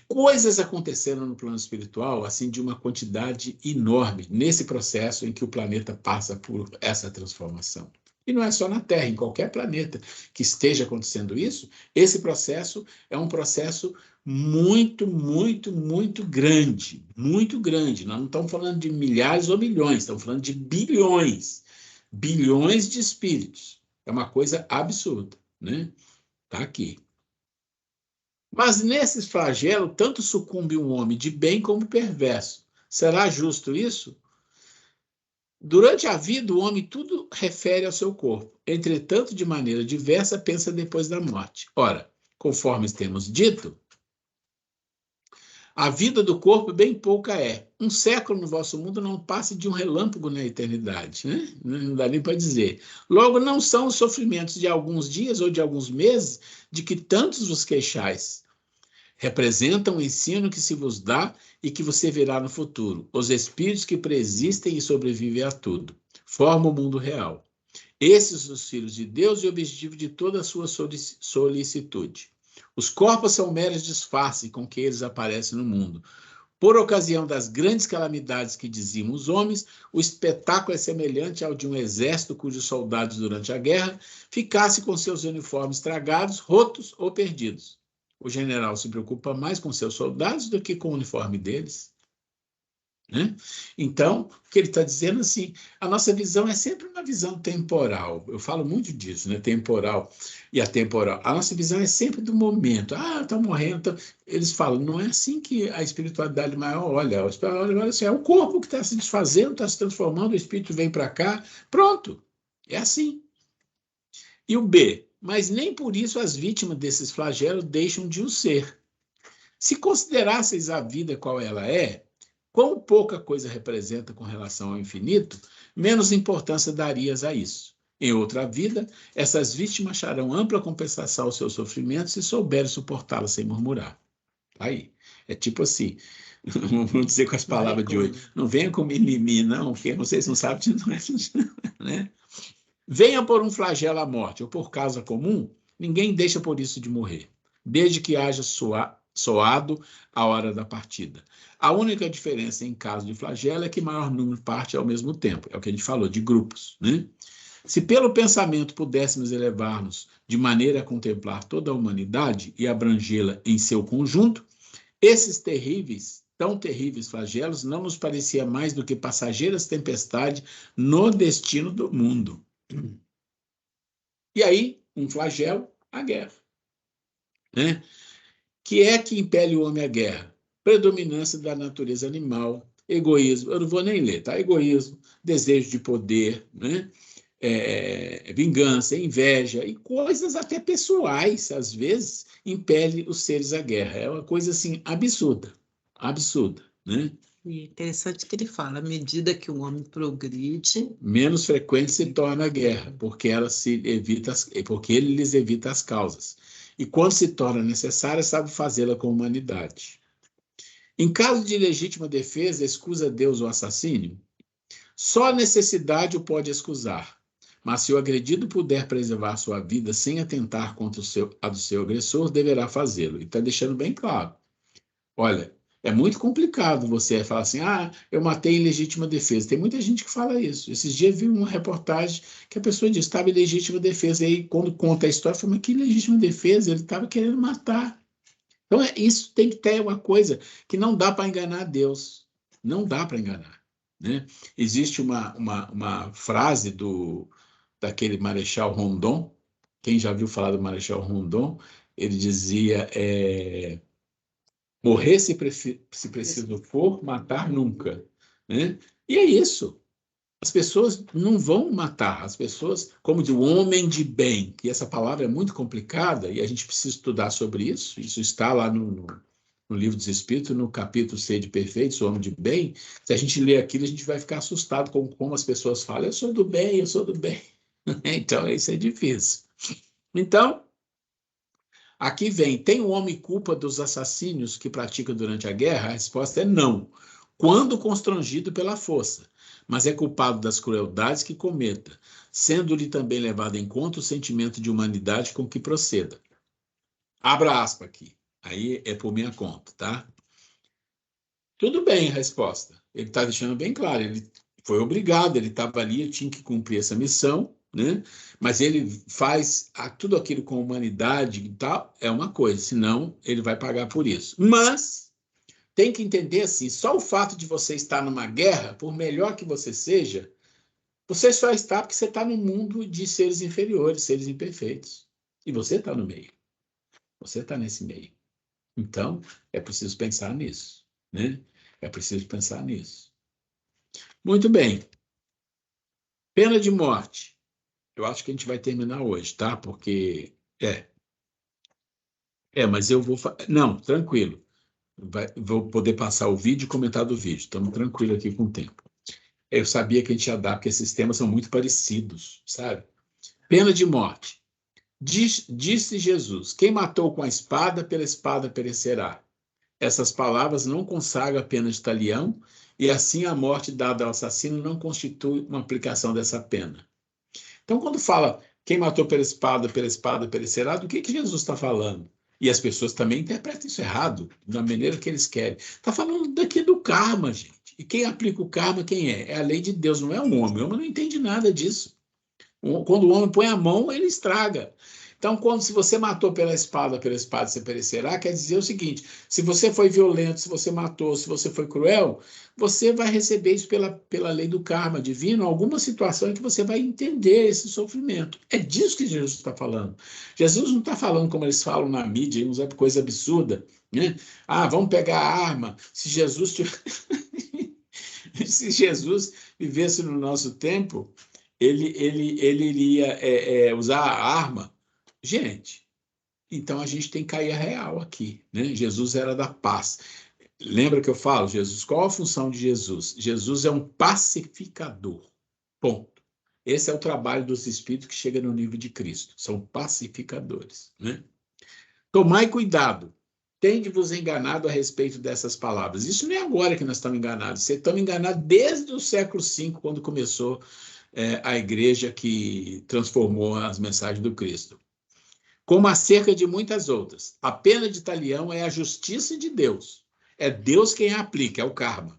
coisas acontecendo no plano espiritual, assim, de uma quantidade enorme, nesse processo em que o planeta passa por essa transformação. E não é só na Terra, em qualquer planeta que esteja acontecendo isso, esse processo é um processo muito, muito, muito grande, muito grande. Nós não estamos falando de milhares ou milhões, estamos falando de bilhões, bilhões de espíritos. É uma coisa absurda, né? Está aqui. Mas nesses flagelos, tanto sucumbe um homem de bem como perverso. Será justo isso? Durante a vida, o homem tudo refere ao seu corpo. Entretanto, de maneira diversa, pensa depois da morte. Ora, conforme temos dito, a vida do corpo bem pouca é. Um século no vosso mundo não passa de um relâmpago na eternidade, né? Não dá nem para dizer. Logo, não são os sofrimentos de alguns dias ou de alguns meses de que tantos vos queixais. Representam o ensino que se vos dá e que você verá no futuro. Os espíritos que preexistem e sobrevivem a tudo. Formam o mundo real. Esses os filhos de Deus e o objetivo de toda a sua solicitude. Os corpos são meros disfarces com que eles aparecem no mundo. Por ocasião das grandes calamidades que diziam os homens, o espetáculo é semelhante ao de um exército cujos soldados, durante a guerra, ficassem com seus uniformes estragados, rotos ou perdidos. O general se preocupa mais com seus soldados do que com o uniforme deles. Né? Então, o que ele está dizendo assim, a nossa visão é sempre uma visão temporal. Eu falo muito disso, né? Temporal e atemporal. A nossa visão é sempre do momento. Ah, está morrendo. Eles falam, não é assim que a espiritualidade maior olha. A espiritualidade olha assim, é o corpo que está se desfazendo, está se transformando, o espírito vem para cá. Pronto. É assim. E o B, mas nem por isso as vítimas desses flagelos deixam de o ser. Se considerasseis a vida qual ela é, quão pouca coisa representa com relação ao infinito, menos importância darias a isso. Em outra vida, essas vítimas acharão ampla compensação aos seus sofrimentos se souberem suportá-la sem murmurar. Aí, é tipo assim, vamos dizer com as palavras de hoje, não venha com mimimi, não, porque vocês não sabem de nós, né? Venha por um flagelo à morte ou por causa comum, ninguém deixa por isso de morrer, desde que haja soado a hora da partida. A única diferença em caso de flagelo é que maior número parte ao mesmo tempo. É o que a gente falou, de grupos. Né? Se pelo pensamento pudéssemos elevar-nos de maneira a contemplar toda a humanidade e abrangê-la em seu conjunto, esses terríveis, tão terríveis flagelos não nos parecia mais do que passageiras tempestades no destino do mundo. E aí, um flagelo, a guerra. Né? Que é que impele o homem à guerra? Predominância da natureza animal, egoísmo, eu não vou nem ler, tá? Egoísmo, desejo de poder, né? Vingança, inveja e coisas até pessoais, às vezes, impele os seres à guerra. É uma coisa assim absurda, absurda, né? E é interessante que ele fala, à medida que o homem progride, Menos frequente se torna a guerra, porque porque ele lhes evita as causas. E quando se torna necessária, sabe fazê-la com humanidade. Em caso de legítima defesa, excusa Deus o assassínio? Só a necessidade o pode excusar. Mas se o agredido puder preservar sua vida sem atentar contra a do seu agressor, deverá fazê-lo. E está deixando bem claro. Olha, é muito complicado você falar assim, eu matei em legítima defesa. Tem muita gente que fala isso. Esses dias vi uma reportagem que a pessoa disse, estava em legítima defesa. E aí, quando conta a história, fala, mas que legítima defesa? Ele estava querendo matar. Então, isso tem que ter uma coisa que não dá para enganar Deus. Não dá para enganar. Né? Existe uma frase daquele Marechal Rondon, quem já viu falar do Marechal Rondon, ele dizia, morrer se preciso for, matar nunca. Né? E é isso. As pessoas não vão matar, as pessoas, como de um homem de bem, que essa palavra é muito complicada e a gente precisa estudar sobre isso está lá no Livro dos Espíritos, no capítulo Sede Perfeitos, o homem de bem. Se a gente ler aquilo, a gente vai ficar assustado com como as pessoas falam, eu sou do bem, eu sou do bem. Então, isso é difícil. Então, aqui vem, tem o homem culpa dos assassínios que pratica durante a guerra? A resposta é não, quando constrangido pela força, mas é culpado das crueldades que cometa, sendo-lhe também levado em conta o sentimento de humanidade com que proceda. Abra aspas aqui, aí é por minha conta, tá? Tudo bem a resposta, ele está deixando bem claro, ele foi obrigado, ele estava ali, ele tinha que cumprir essa missão, né? Mas ele faz tudo aquilo com humanidade e tal, é uma coisa, senão ele vai pagar por isso. Mas tem que entender assim, só o fato de você estar numa guerra, por melhor que você seja, você só está porque você está no mundo de seres inferiores, seres imperfeitos. E você está no meio. Você está nesse meio. Então, é preciso pensar nisso, né? É preciso pensar nisso. Muito bem. Pena de morte. Eu acho que a gente vai terminar hoje, tá? Porque mas eu vou não, tranquilo. Vou poder passar o vídeo e comentar do vídeo. Estamos tranquilos aqui com o tempo. Eu sabia que a gente ia dar, porque esses temas são muito parecidos, sabe? Pena de morte. Disse Jesus: quem matou com a espada, pela espada perecerá. Essas palavras não consagram a pena de talião, e assim a morte dada ao assassino não constitui uma aplicação dessa pena. Então, quando fala quem matou pela espada perecerá, do que Jesus está falando? E as pessoas também interpretam isso errado, da maneira que eles querem. Está falando daqui do karma, gente. E quem aplica o karma, quem é? É a lei de Deus, não é o homem. O homem não entende nada disso. Quando o homem põe a mão, ele estraga. Então, se você matou pela espada você perecerá, quer dizer o seguinte: se você foi violento, se você matou, se você foi cruel, você vai receber isso pela lei do karma divino, alguma situação em que você vai entender esse sofrimento. É disso que Jesus está falando. Jesus não está falando como eles falam na mídia, uma coisa absurda, né? Vamos pegar a arma. Se Jesus se Jesus vivesse no nosso tempo, ele iria usar a arma. Gente, então a gente tem que cair a real aqui, né? Jesus era da paz. Lembra que eu falo, Jesus, qual a função de Jesus? Jesus é um pacificador. Ponto. Esse é o trabalho dos espíritos que chega no nível de Cristo. São pacificadores, né? Tomai cuidado. Tende-vos enganado a respeito dessas palavras. Isso não é agora que nós estamos enganados. Vocês estão enganados desde o século V, quando começou a igreja que transformou as mensagens do Cristo. Como acerca de muitas outras. A pena de talião é a justiça de Deus. É Deus quem a aplica, é o karma.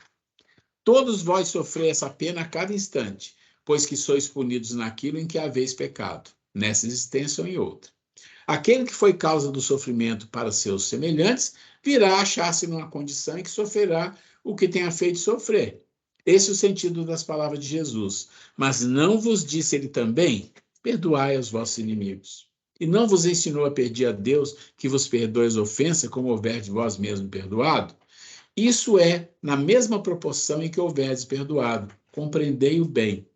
Todos vós sofrei essa pena a cada instante, pois que sois punidos naquilo em que haveis pecado, nessa existência ou em outra. Aquele que foi causa do sofrimento para seus semelhantes, virá achar-se numa condição em que sofrerá o que tenha feito sofrer. Esse é o sentido das palavras de Jesus. Mas não vos disse ele também, perdoai aos vossos inimigos. E não vos ensinou a pedir a Deus que vos perdoe as ofensas, como houverdes vós mesmo perdoado? Isso é na mesma proporção em que houverdes perdoado. Compreendei-o bem.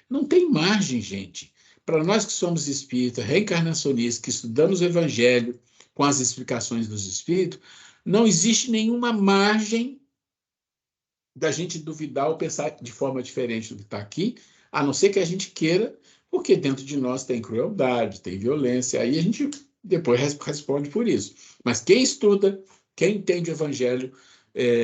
Não tem margem, gente. Para nós que somos espíritas, reencarnacionistas, que estudamos o Evangelho com as explicações dos Espíritos, não existe nenhuma margem da gente duvidar ou pensar de forma diferente do que está aqui, a não ser que a gente queira, porque dentro de nós tem crueldade, tem violência, aí a gente depois responde por isso. Mas quem estuda, quem entende o Evangelho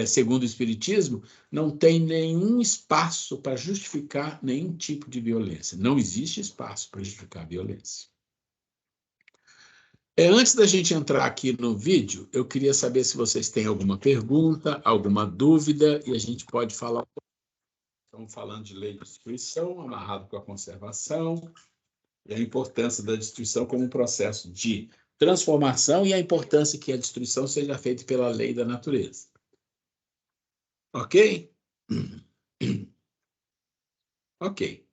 segundo o Espiritismo, não tem nenhum espaço para justificar nenhum tipo de violência. Não existe espaço para justificar a violência. Antes da gente entrar aqui no vídeo, eu queria saber se vocês têm alguma pergunta, alguma dúvida, e a gente pode falar. Estamos falando de lei de destruição, amarrado com a conservação, e a importância da destruição como um processo de transformação e a importância que a destruição seja feita pela lei da natureza. Ok? Ok.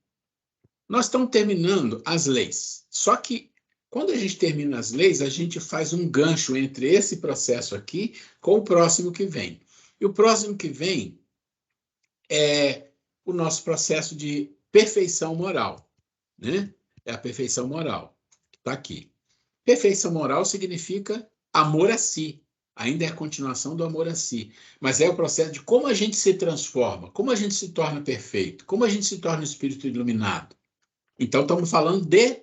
Nós estamos terminando as leis. Só que, quando a gente termina as leis, a gente faz um gancho entre esse processo aqui com o próximo que vem. E o próximo que vem é o nosso processo de perfeição moral, né? É a perfeição moral, que está aqui. Perfeição moral significa amor a si. Ainda é a continuação do amor a si. Mas é o processo de como a gente se transforma, como a gente se torna perfeito, como a gente se torna um espírito iluminado. Então, estamos falando de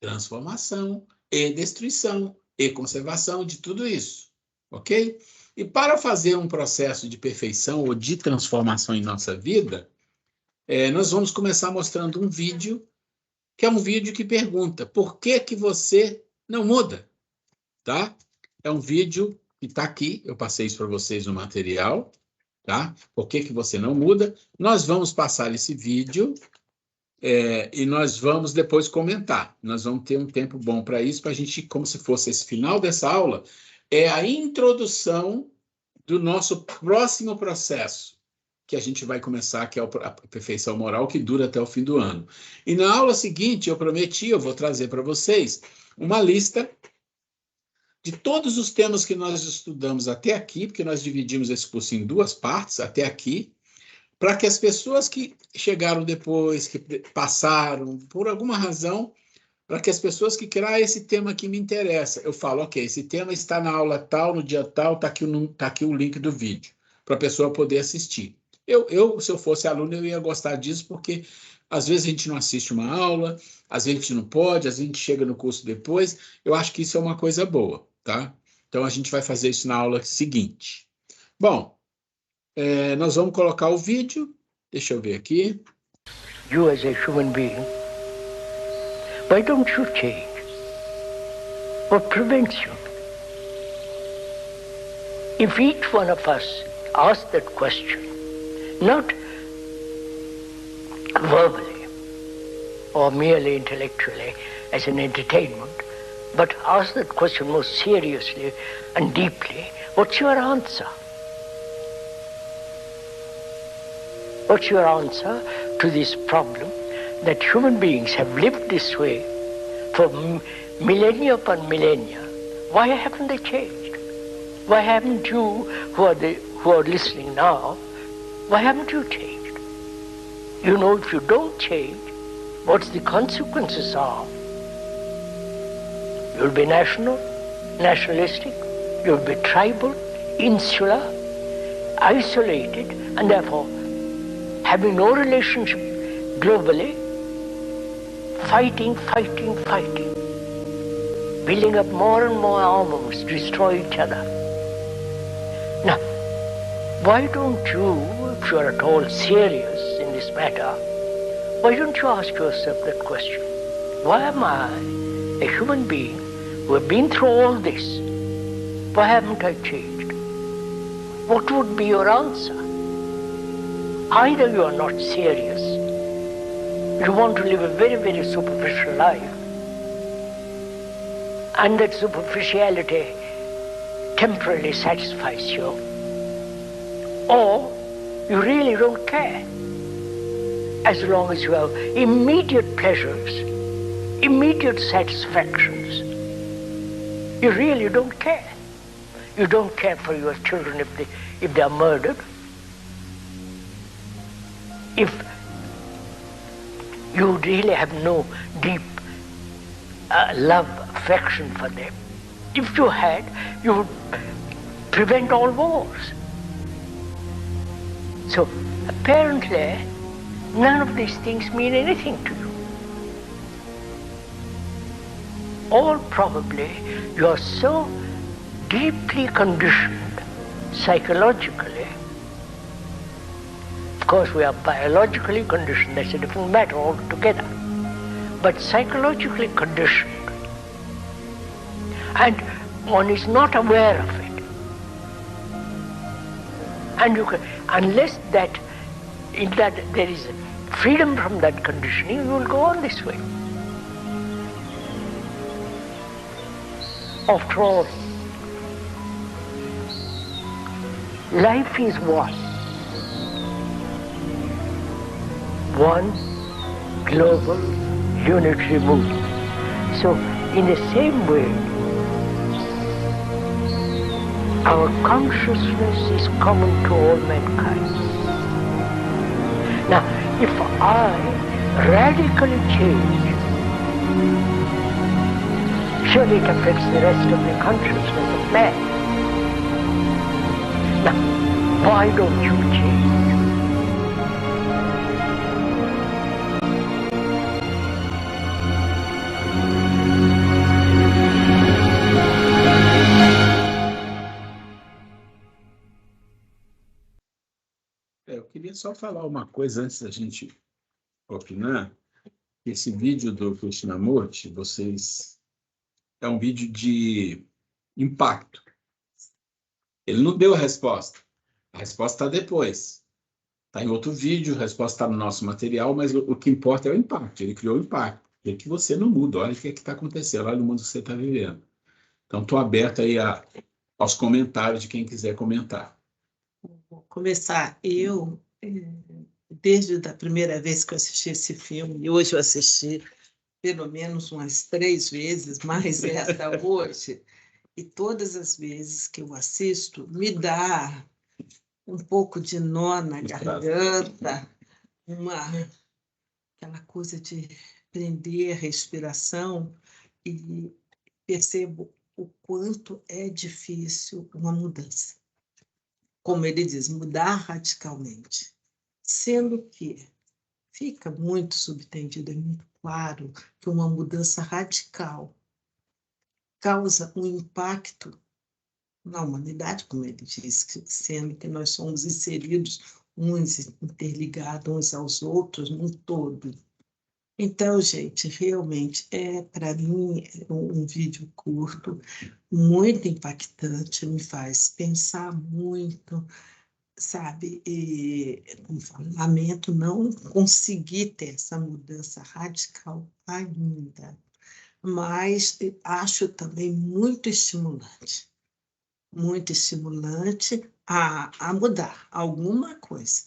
transformação e destruição e conservação de tudo isso. Ok? E para fazer um processo de perfeição ou de transformação em nossa vida, nós vamos começar mostrando um vídeo, que é um vídeo que pergunta: por que que você não muda? Tá? É um vídeo que está aqui, eu passei isso para vocês no material, tá? Por que que você não muda? Nós vamos passar esse vídeo e nós vamos depois comentar. Nós vamos ter um tempo bom para isso, para a gente, como se fosse esse final dessa aula, é a introdução do nosso próximo processo, que a gente vai começar, que é a perfeição moral, que dura até o fim do ano. E na aula seguinte, eu prometi, eu vou trazer para vocês uma lista de todos os temas que nós estudamos até aqui, porque nós dividimos esse curso em duas partes, até aqui, para que as pessoas que chegaram depois, que passaram, por alguma razão, para que as pessoas que queiram, esse tema aqui me interessa, eu falo, ok, esse tema está na aula tal, no dia tal, está aqui o link do vídeo, para a pessoa poder assistir. Se eu fosse aluno, eu ia gostar disso, porque às vezes a gente não assiste uma aula, às vezes a gente não pode, às vezes a gente chega no curso depois. Eu acho que isso é uma coisa boa, tá? Então, a gente vai fazer isso na aula seguinte. Bom, nós vamos colocar o vídeo. Deixa eu ver aqui. You as a human being, why don't you change? What prevents you? If each one of us asks that question, not verbally or merely intellectually as an entertainment, but ask that question most seriously and deeply, what's your answer? What's your answer to this problem that human beings have lived this way for millennia upon millennia? Why haven't they changed? Why haven't you, who are listening now, why haven't you changed? You know, if you don't change, what the consequences are. You'll be nationalistic, you'll be tribal, insular, isolated, and therefore having no relationship globally, fighting, building up more and more armaments to destroy each other. Now, why don't you, if you're at all serious in this matter, why don't you ask yourself that question? Why am I, a human being who have been through all this, why haven't I changed? What would be your answer? Either you are not serious You want to live a very, very superficial life. And that superficiality temporarily satisfies you. Or you really don't care. As long as you have immediate pleasures, immediate satisfactions, you really don't care. You don't care for your children if they are murdered. If you really have no deep love, affection for them, if you had, you would prevent all wars. So apparently, none of these things mean anything to you. Or probably you are so deeply conditioned psychologically. Of course, we are biologically conditioned, that's a different matter altogether. But psychologically conditioned, and one is not aware of it. And you can, unless that there is freedom from that conditioning, you will go on this way. After all, life is one. One global unitary movement. So, in the same way, our consciousness is common to all mankind. Now, if I radically change, surely it affects the rest of the consciousness of man. Now, why don't you change? Eu queria só falar uma coisa antes da gente opinar. Esse vídeo do Krishnamurti, é um vídeo de impacto. Ele não deu a resposta. A resposta está depois. Está em outro vídeo, a resposta está no nosso material, mas o que importa é o impacto. Ele criou o impacto. E que você não muda. Olha o que está acontecendo, olha o mundo que você está vivendo. Então, estou aberto aí aos comentários de quem quiser comentar. Vou começar. Desde a primeira vez que eu assisti esse filme, e hoje eu assisti pelo menos umas 3 vezes, mais essa hoje, e todas as vezes que eu assisto, me dá um pouco de nó na garganta, aquela coisa de prender a respiração, e percebo o quanto é difícil uma mudança. Como ele diz, mudar radicalmente. Sendo que fica muito subtendido, é muito claro que uma mudança radical causa um impacto na humanidade, como ele diz, sendo que nós somos inseridos, uns interligados uns aos outros, num todo. Então, gente, realmente, para mim, um vídeo curto, muito impactante, me faz pensar muito, sabe? Como falo, lamento não conseguir ter essa mudança radical ainda, mas acho também muito estimulante a mudar alguma coisa.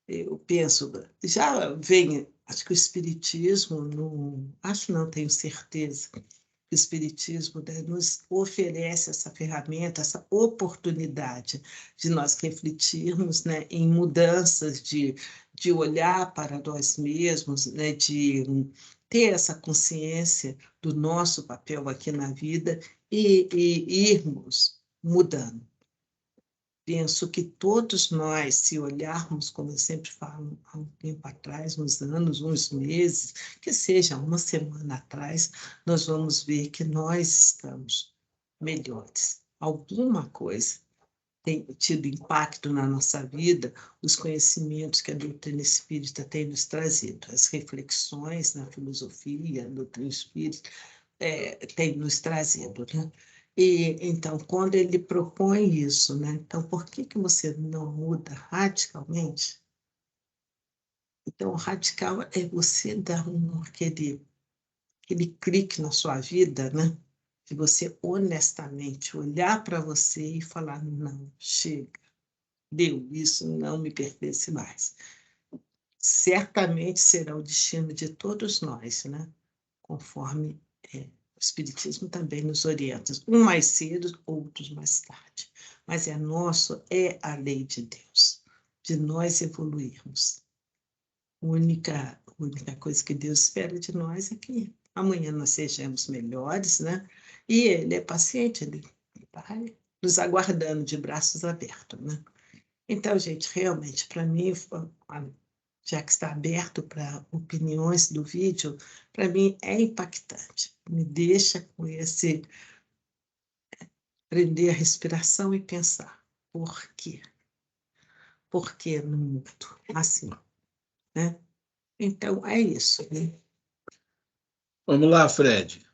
Eu penso, já vem, acho que o Espiritismo, tenho certeza, que o Espiritismo, né, nos oferece essa ferramenta, essa oportunidade de nós refletirmos, né, em mudanças de olhar para nós mesmos, né, de ter essa consciência do nosso papel aqui na vida e irmos mudando. Penso que todos nós, se olharmos, como eu sempre falo, há um tempo atrás, uns anos, uns meses, que seja uma semana atrás, nós vamos ver que nós estamos melhores. Alguma coisa tem tido impacto na nossa vida, os conhecimentos que a doutrina espírita tem nos trazido, as reflexões na filosofia, na doutrina espírita, tem nos trazido, né? E, então, quando ele propõe isso, né? Então, por que você não muda radicalmente? Então, o radical é você dar aquele clique na sua vida, né? De você honestamente olhar para você e falar, não, chega, deu, isso não me pertence mais. Certamente será o destino de todos nós, né? Conforme o Espiritismo também nos orienta, um mais cedo, outros mais tarde. Mas é a lei de Deus, de nós evoluirmos. A única coisa que Deus espera de nós é que amanhã nós sejamos melhores, né? E Ele é paciente, Ele está nos aguardando de braços abertos, né? Então, gente, realmente, para mim, já que está aberto para opiniões do vídeo, para mim é impactante. Me deixa com esse prender a respiração e pensar, por quê? Por que no mundo assim, né? Então, é isso, né? Vamos lá, Fred.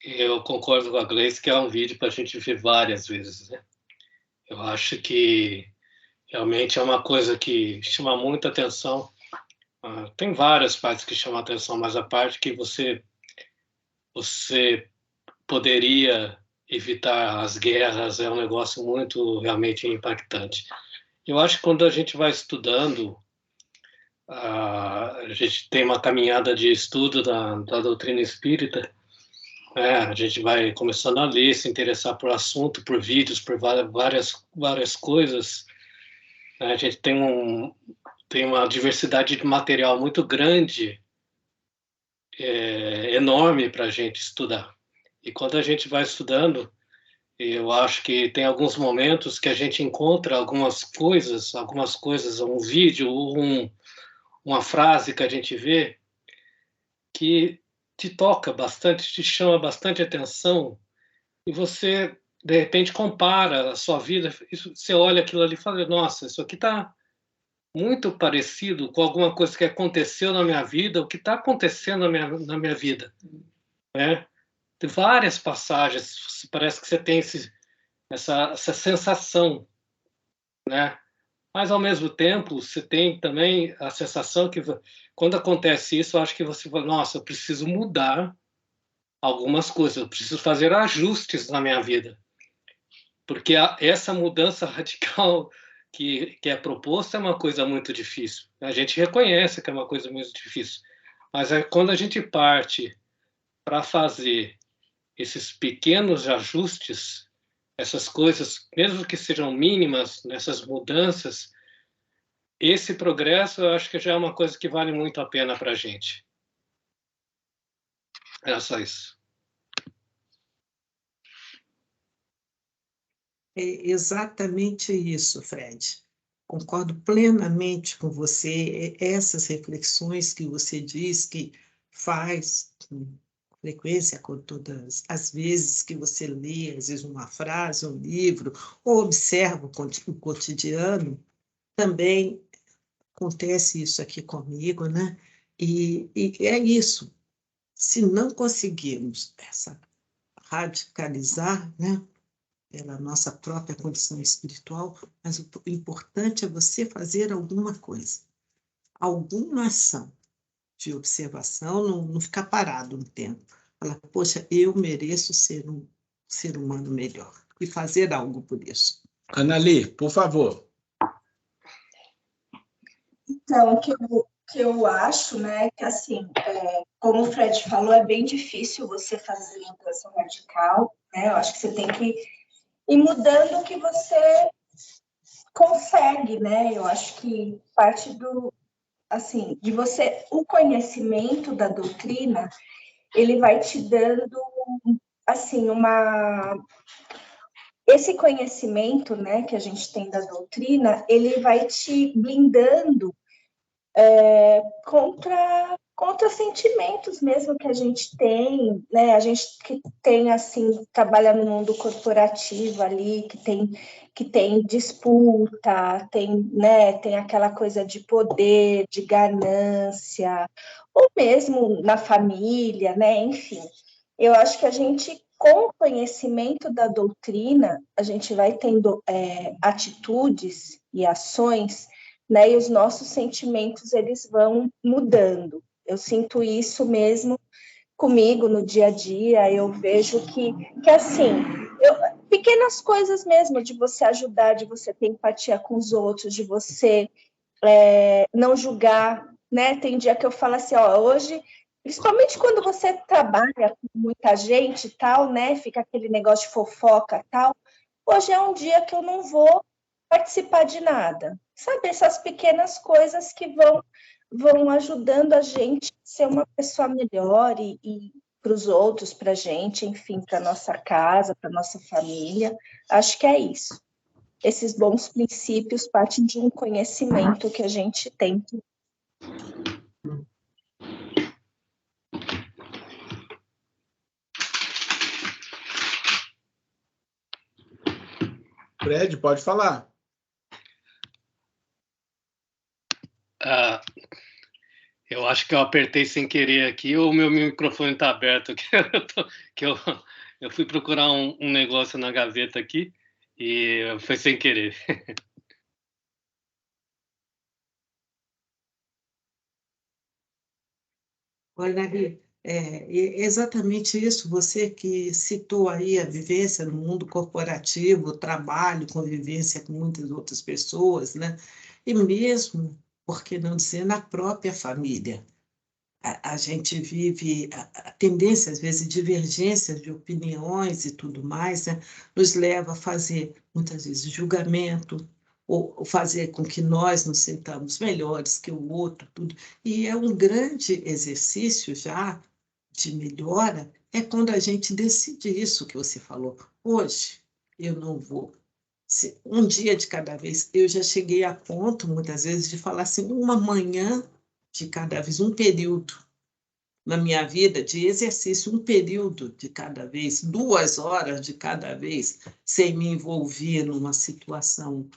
Eu concordo com a Gleice que é um vídeo para a gente ver várias vezes, né? Eu acho que realmente é uma coisa que chama muita atenção. Tem várias partes que chamam atenção, mas a parte que você poderia evitar as guerras é um negócio muito realmente impactante. Eu acho que quando a gente vai estudando, a gente tem uma caminhada de estudo da doutrina espírita, a gente vai começando a ler, se interessar por assunto, por vídeos, por várias coisas. A gente tem uma diversidade de material muito grande, enorme para a gente estudar. E quando a gente vai estudando, eu acho que tem alguns momentos que a gente encontra algumas coisas, um vídeo, uma frase que a gente vê que te toca bastante, te chama bastante atenção, e você, de repente, compara a sua vida, você olha aquilo ali e fala, nossa, isso aqui está muito parecido com alguma coisa que aconteceu na minha vida, o que está acontecendo na minha vida, né? Tem várias passagens, parece que você tem essa sensação, né? Mas, ao mesmo tempo, você tem também a sensação que, quando acontece isso, eu acho que você fala, nossa, eu preciso mudar algumas coisas, eu preciso fazer ajustes na minha vida. Porque essa mudança radical que é proposta é uma coisa muito difícil. A gente reconhece que é uma coisa muito difícil. Mas quando a gente parte para fazer esses pequenos ajustes, essas coisas, mesmo que sejam mínimas, nessas mudanças, esse progresso eu acho que já é uma coisa que vale muito a pena para a gente. É só isso. É exatamente isso, Fred. Concordo plenamente com você. Essas reflexões que você diz que faz com frequência, com todas as vezes que você lê, às vezes uma frase, um livro, ou observa o cotidiano, também acontece isso aqui comigo, né? E é isso. Se não conseguirmos radicalizar, né? Pela nossa própria condição espiritual, mas o importante é você fazer alguma coisa, alguma ação de observação, não ficar parado no tempo. Falar, poxa, eu mereço ser um ser humano melhor e fazer algo por isso. Anali, por favor. Então, o que eu acho, né, que assim, como o Fred falou, é bem difícil você fazer mudança radical, né? Eu acho que você tem que ir mudando o que você consegue, né? Eu acho que parte assim, de você, o conhecimento da doutrina, ele vai te dando, assim, esse conhecimento, né, que a gente tem da doutrina, ele vai te blindando contra sentimentos mesmo que a gente tem, né? A gente que tem, assim, trabalha no mundo corporativo ali, que tem disputa, tem aquela coisa de poder, de ganância, ou mesmo na família, né? Enfim, eu acho que a gente com o conhecimento da doutrina, a gente vai tendo atitudes e ações, né? E os nossos sentimentos, eles vão mudando. Eu sinto isso mesmo comigo no dia a dia. Eu vejo que assim, pequenas coisas mesmo, de você ajudar, de você ter empatia com os outros, de você não julgar, né? Tem dia que eu falo assim, ó, hoje, principalmente quando você trabalha com muita gente e tal, né? Fica aquele negócio de fofoca e tal. Hoje é um dia que eu não vou participar de nada. Sabe, essas pequenas coisas que vão ajudando a gente a ser uma pessoa melhor e para os outros, para a gente, enfim, para nossa casa, para nossa família. Acho que é isso. Esses bons princípios partem de um conhecimento que a gente tem. Fred, pode falar. Eu acho que eu apertei sem querer aqui, ou o meu microfone está aberto. Eu fui procurar um negócio na gaveta aqui e foi sem querer. Olha, Nari, é exatamente isso. Você que citou aí a vivência no mundo corporativo, trabalho, convivência com muitas outras pessoas, né? E mesmo, por que não dizer, na própria família. A gente vive a tendência, às vezes, divergências de opiniões e tudo mais, né, nos leva a fazer, muitas vezes, julgamento, ou fazer com que nós nos sintamos melhores que o outro, tudo. E é um grande exercício já de melhora, é quando a gente decide isso que você falou. Hoje, eu não vou. Um dia de cada vez. Eu já cheguei a ponto, muitas vezes, de falar assim, uma manhã de cada vez, um período na minha vida de exercício, um período de cada vez, 2 horas de cada vez, sem me envolver numa situação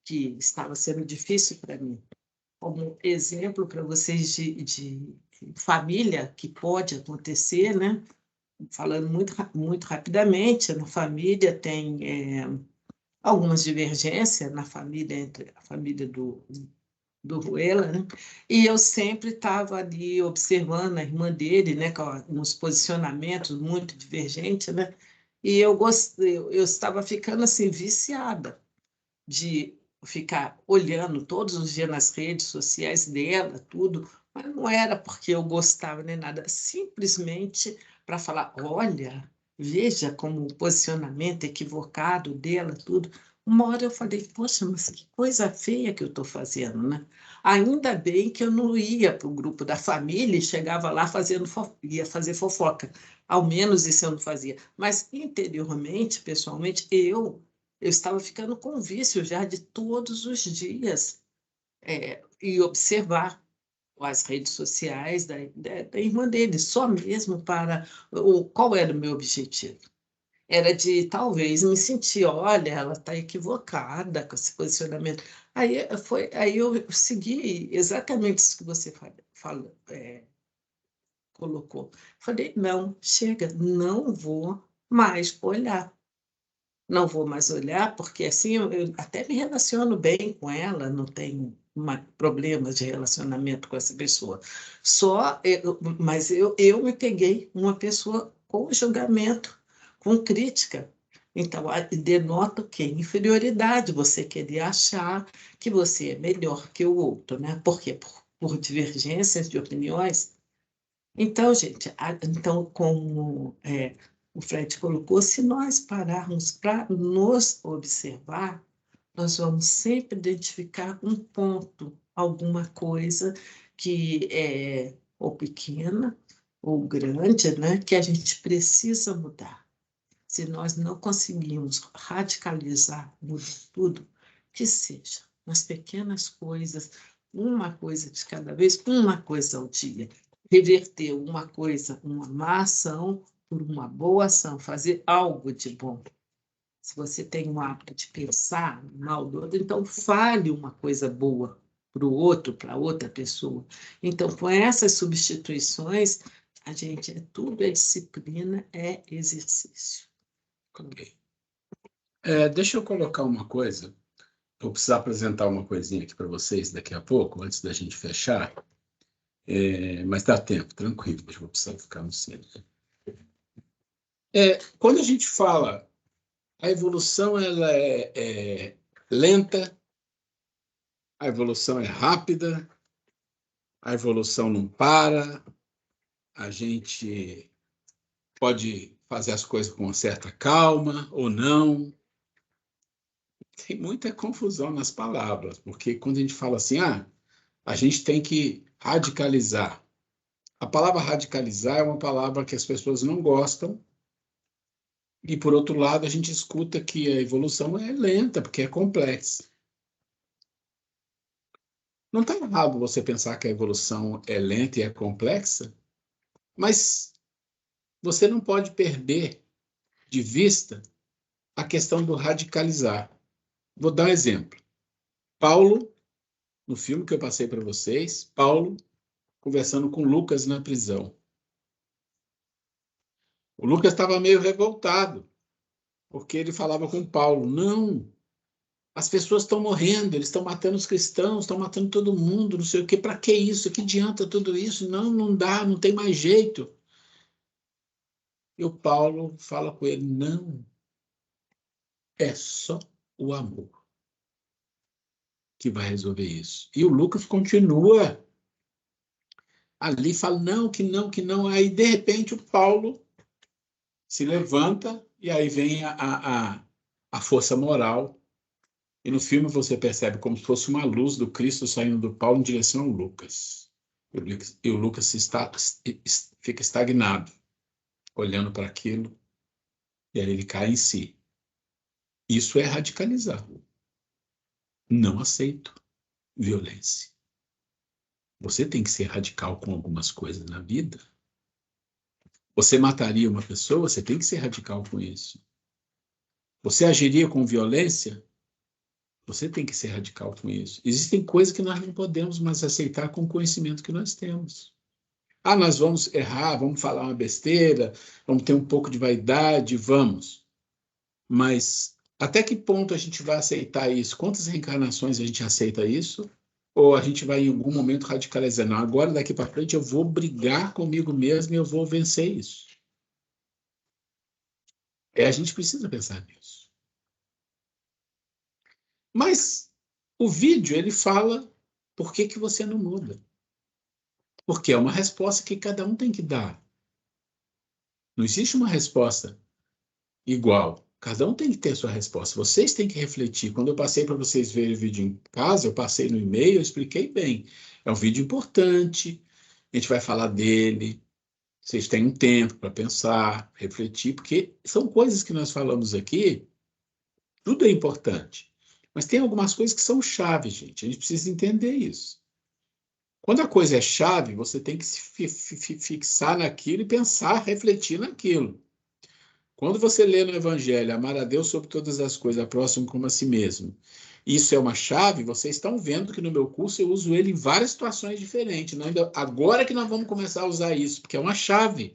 que estava sendo difícil para mim. Como exemplo para vocês de família que pode acontecer, né? Falando muito rapidamente, na família tem algumas divergências na família, entre a família do Ruela, né? E eu sempre estava ali observando a irmã dele, né, com uns posicionamentos muito divergentes, né? E eu estava ficando assim viciada de ficar olhando todos os dias nas redes sociais dela, tudo, mas não era porque eu gostava nem nada, simplesmente para falar, olha, veja como o posicionamento equivocado dela, tudo. Uma hora eu falei, poxa, mas que coisa feia que eu estou fazendo, né? Ainda bem que eu não ia para o grupo da família e chegava lá ia fazer fofoca. Ao menos isso eu não fazia. Mas interiormente, pessoalmente, eu estava ficando com vício já de todos os dias e observar as redes sociais da irmã dele, só mesmo para... Qual era o meu objetivo? Era de talvez me sentir, olha, ela está equivocada com esse posicionamento. Aí eu segui exatamente isso que você colocou. Falei, não, chega, não vou mais olhar. Não vou mais olhar, porque assim eu até me relaciono bem com ela, não tenho problemas de relacionamento com essa pessoa. Mas eu me peguei uma pessoa com julgamento, com crítica. Então, denota o quê? Inferioridade, você querer achar que você é melhor que o outro, né? Por quê? Por divergências de opiniões. Então, gente, então, como o Fred colocou, se nós pararmos para nos observar, nós vamos sempre identificar um ponto, alguma coisa que é ou pequena ou grande, né, que a gente precisa mudar. Se nós não conseguimos radicalizar, mudar tudo, que seja nas pequenas coisas, uma coisa de cada vez, uma coisa ao dia. Reverter uma coisa, uma má ação, por uma boa ação, fazer algo de bom. Se você tem um hábito de pensar mal do outro, então fale uma coisa boa para o outro, para outra pessoa. Então, com essas substituições, Tudo é disciplina, é exercício. Ok. Deixa eu colocar uma coisa. Vou precisar apresentar uma coisinha aqui para vocês daqui a pouco, antes da gente fechar. Mas dá tempo, tranquilo, mas vou precisar ficar no centro. Quando a gente fala, a evolução ela é lenta, a evolução é rápida, a evolução não para, a gente pode fazer as coisas com uma certa calma ou não. Tem muita confusão nas palavras, porque quando a gente fala assim, a gente tem que radicalizar. A palavra radicalizar é uma palavra que as pessoas não gostam, e, por outro lado, a gente escuta que a evolução é lenta, porque é complexa. Não está errado você pensar que a evolução é lenta e é complexa, mas você não pode perder de vista a questão do radicalizar. Vou dar um exemplo. Paulo, no filme que eu passei para vocês, Paulo conversando com Lucas na prisão. O Lucas estava meio revoltado, porque ele falava com Paulo, não, as pessoas estão morrendo, eles estão matando os cristãos, estão matando todo mundo, não sei o quê, para que isso? Que adianta tudo isso? Não, não dá, não tem mais jeito. E o Paulo fala com ele, não, é só o amor que vai resolver isso. E o Lucas continua ali, fala, não, que não, que não. Aí, de repente, o Paulo se levanta e aí vem a força moral. E no filme você percebe como se fosse uma luz do Cristo saindo do Paulo em direção ao Lucas. E o Lucas fica estagnado, olhando para aquilo, e aí ele cai em si. Isso é radicalizar. Não aceito violência. Você tem que ser radical com algumas coisas na vida. Você mataria uma pessoa, você tem que ser radical com isso. Você agiria com violência, você tem que ser radical com isso. Existem coisas que nós não podemos mais aceitar com o conhecimento que nós temos. Nós vamos errar, vamos falar uma besteira, vamos ter um pouco de vaidade, vamos. Mas até que ponto a gente vai aceitar isso? Quantas reencarnações a gente aceita isso? Ou a gente vai em algum momento radicalizar? Não, agora daqui para frente eu vou brigar comigo mesmo e eu vou vencer isso. A gente precisa pensar nisso. Mas o vídeo, ele fala por que você não muda. Porque é uma resposta que cada um tem que dar. Não existe uma resposta igual. Cada um tem que ter a sua resposta. Vocês têm que refletir. Quando eu passei para vocês verem o vídeo em casa, eu passei no e-mail, eu expliquei bem. É um vídeo importante, a gente vai falar dele. Vocês têm um tempo para pensar, refletir, porque são coisas que nós falamos aqui, tudo é importante. Mas tem algumas coisas que são chave, gente. A gente precisa entender isso. Quando a coisa é chave, você tem que se fixar naquilo e pensar, refletir naquilo. Quando você lê no Evangelho, amar a Deus sobre todas as coisas, a próximo como a si mesmo, isso é uma chave, vocês estão vendo que no meu curso eu uso ele em várias situações diferentes. Agora que nós vamos começar a usar isso, porque é uma chave.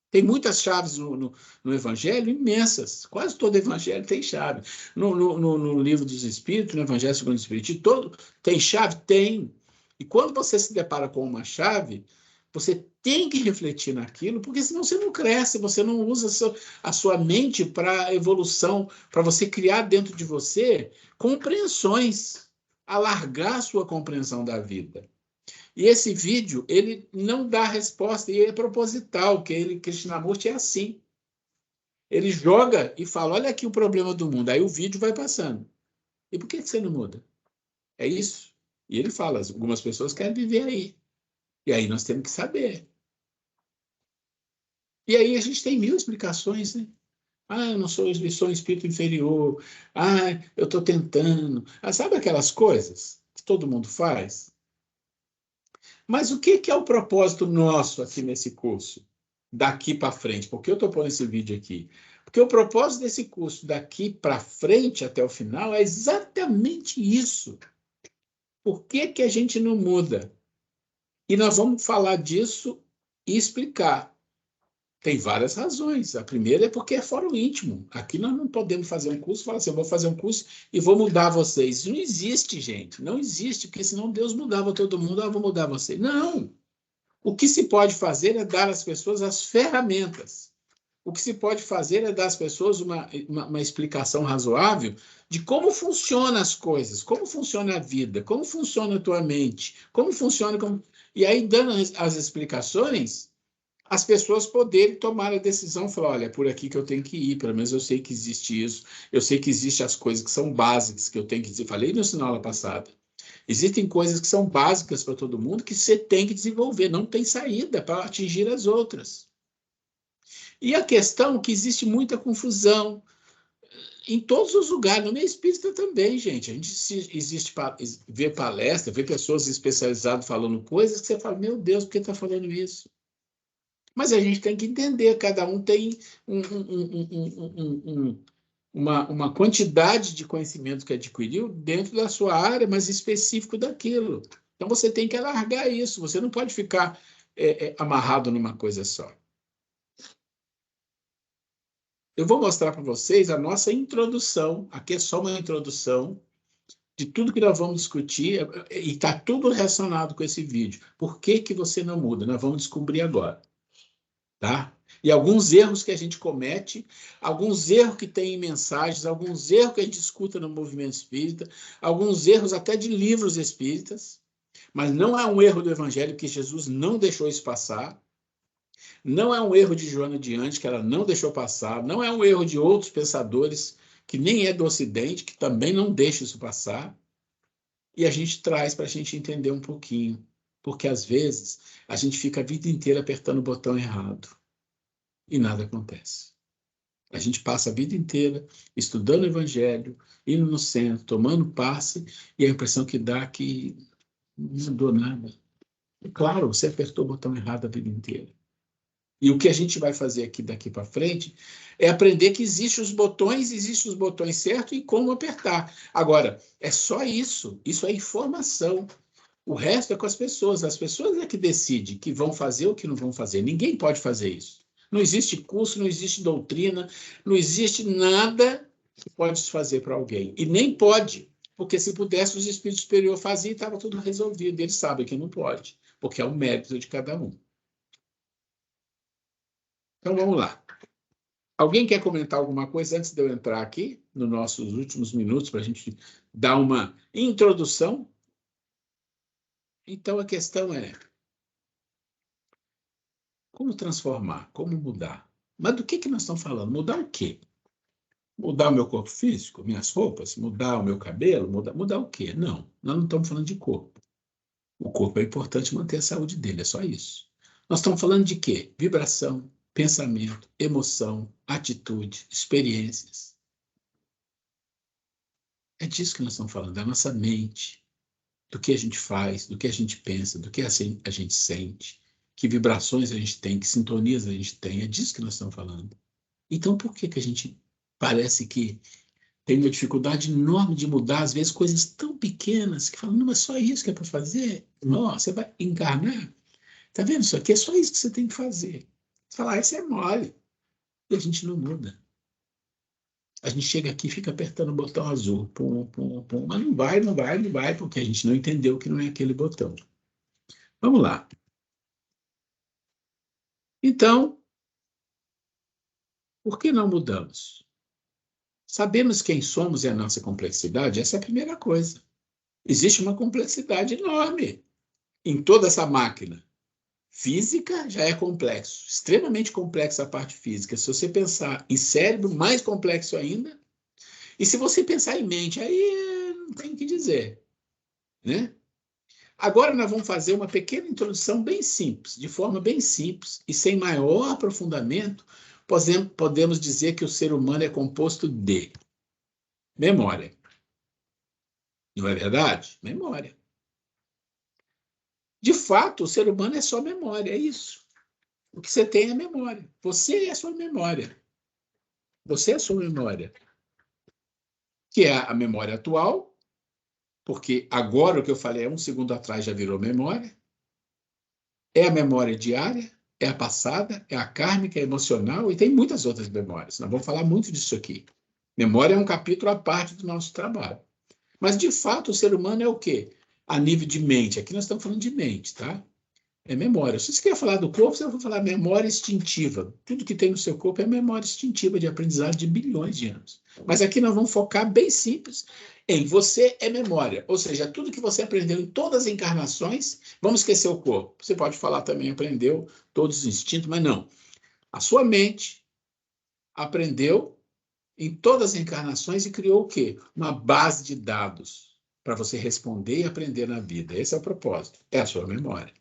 Tem muitas chaves no Evangelho, imensas. Quase todo Evangelho tem chave. No Livro dos Espíritos, no Evangelho segundo o Espiritismo, tem chave? Tem. E quando você se depara com uma chave, você tem que refletir naquilo, porque senão você não cresce, você não usa a sua mente para evolução, para você criar dentro de você compreensões, alargar a sua compreensão da vida. E esse vídeo, ele não dá resposta, e é proposital, que Krishnamurti é assim. Ele joga e fala, olha aqui o problema do mundo. Aí o vídeo vai passando. E por que você não muda? É isso. E ele fala, algumas pessoas querem viver aí. E aí nós temos que saber. E aí a gente tem 1000 explicações, né? Eu não sou um espírito inferior. Eu estou tentando. Sabe aquelas coisas que todo mundo faz? Mas o que é o propósito nosso aqui nesse curso? Daqui para frente. Por que eu estou pondo esse vídeo aqui? Porque o propósito desse curso daqui para frente até o final é exatamente isso. Por que a gente não muda? E nós vamos falar disso e explicar. Tem várias razões. A primeira é porque é fórum íntimo. Aqui nós não podemos fazer um curso e falar assim, eu vou fazer um curso e vou mudar vocês. Isso não existe, gente. Não existe, porque senão Deus mudava todo mundo, eu vou mudar vocês. Não! O que se pode fazer é dar às pessoas as ferramentas. O que se pode fazer é dar às pessoas uma explicação razoável de como funcionam as coisas, como funciona a vida, como funciona a tua mente, como funciona... E aí, dando as explicações, as pessoas poderem tomar a decisão, falar, olha, é por aqui que eu tenho que ir, pelo menos eu sei que existe isso, eu sei que existem as coisas que são básicas, que eu tenho que dizer, falei no na aula passada, existem coisas que são básicas para todo mundo que você tem que desenvolver, não tem saída para atingir as outras. E a questão é que existe muita confusão em todos os lugares, no meio espírita também, gente. A gente vê palestra, vê pessoas especializadas falando coisas que você fala, meu Deus, por que está falando isso? Mas a gente tem que entender, cada um tem uma quantidade de conhecimento que adquiriu dentro da sua área, mas específico daquilo. Então, você tem que alargar isso, você não pode ficar amarrado numa coisa só. Eu vou mostrar para vocês a nossa introdução, aqui é só uma introdução de tudo que nós vamos discutir, e está tudo relacionado com esse vídeo. Por que que você não muda? Nós vamos descobrir agora. Tá? E alguns erros que a gente comete, alguns erros que tem em mensagens, alguns erros que a gente escuta no movimento espírita, alguns erros até de livros espíritas, mas não é um erro do Evangelho, que Jesus não deixou isso passar, não é um erro de Joana de Anjos, que ela não deixou passar, não é um erro de outros pensadores, que nem é do Ocidente, que também não deixa isso passar, e a gente traz para a gente entender um pouquinho, porque às vezes a gente fica a vida inteira apertando o botão errado. E nada acontece. A gente passa a vida inteira estudando o Evangelho, indo no centro, tomando passe, e a impressão que dá é que não mudou nada. E claro, você apertou o botão errado a vida inteira. E o que a gente vai fazer aqui daqui para frente é aprender que existem os botões certos e como apertar. Agora, é só isso. Isso é informação. O resto é com as pessoas. As pessoas é que decidem que vão fazer ou que não vão fazer. Ninguém pode fazer isso. Não existe curso, não existe doutrina, não existe nada que pode se fazer para alguém. E nem pode, porque se pudesse, os espíritos superiores faziam e estava tudo resolvido. Eles sabem que não pode, porque é o mérito de cada um. Então, vamos lá. Alguém quer comentar alguma coisa antes de eu entrar aqui, nos nossos últimos minutos, para a gente dar uma introdução? Então, a questão é: como transformar? Como mudar? Mas do que nós estamos falando? Mudar o quê? Mudar o meu corpo físico, minhas roupas? Mudar o meu cabelo? Mudar o quê? Não, nós não estamos falando de corpo. O corpo é importante manter a saúde dele, é só isso. Nós estamos falando de quê? Vibração, pensamento, emoção, atitude, experiências. É disso que nós estamos falando, da nossa mente, do que a gente faz, do que a gente pensa, do que a gente sente, que vibrações a gente tem, que sintonias a gente tem, é disso que nós estamos falando. Então, por que a gente parece que tem uma dificuldade enorme de mudar, às vezes, coisas tão pequenas, que falam, não, mas só isso que é para fazer? Não, você vai encarnar? Tá vendo isso aqui? É só isso que você tem que fazer. Você fala, isso é mole. E a gente não muda. A gente chega aqui e fica apertando o botão azul, pum, pum, pum, mas não vai, porque a gente não entendeu que não é aquele botão. Vamos lá. Então, por que não mudamos? Sabemos quem somos e a nossa complexidade? Essa é a primeira coisa. Existe uma complexidade enorme em toda essa máquina. Física já é complexo, extremamente complexa a parte física. Se você pensar em cérebro, mais complexo ainda. E se você pensar em mente, aí não tem o que dizer, né? Agora nós vamos fazer uma pequena introdução bem simples, de forma bem simples e sem maior aprofundamento, podemos dizer que o ser humano é composto de memória. Não é verdade? Memória. De fato, o ser humano é só memória, é isso. O que você tem é memória. Você é a sua memória. Você é a sua memória. Que é a memória atual, porque agora o que eu falei há um segundo atrás já virou memória. É a memória diária, é a passada, é a kármica, é a emocional e tem muitas outras memórias. Nós vamos falar muito disso aqui. Memória é um capítulo à parte do nosso trabalho. Mas, de fato, o ser humano é o quê? A nível de mente. Aqui nós estamos falando de mente, tá? É memória. Se você quer falar do corpo, você vai falar memória instintiva. Tudo que tem no seu corpo é memória instintiva de aprendizagem de bilhões de anos. Mas aqui nós vamos focar bem simples em você é memória. Ou seja, tudo que você aprendeu em todas as encarnações, vamos esquecer o corpo. Você pode falar também aprendeu todos os instintos, mas não. A sua mente aprendeu em todas as encarnações e criou o quê? Uma base de dados para você responder e aprender na vida. Esse é o propósito. É a sua memória.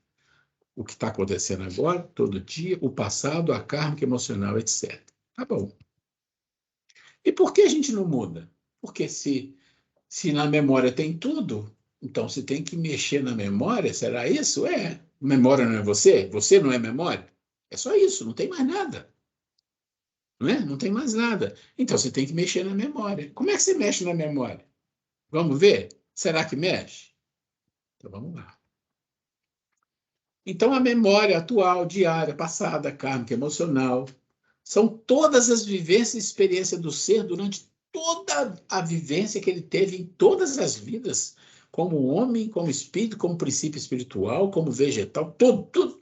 O que está acontecendo agora, todo dia, o passado, a kármica emocional, etc. Tá bom. E por que a gente não muda? Porque se na memória tem tudo, então se tem que mexer na memória, será isso? É. Memória não é você? Você não é memória? É só isso, não tem mais nada. Não é? Não tem mais nada. Então você tem que mexer na memória. Como é que você mexe na memória? Vamos ver? Será que mexe? Então vamos lá. Então, a memória atual, diária, passada, kármica, emocional, são todas as vivências e experiências do ser durante toda a vivência que ele teve em todas as vidas, como homem, como espírito, como princípio espiritual, como vegetal, tudo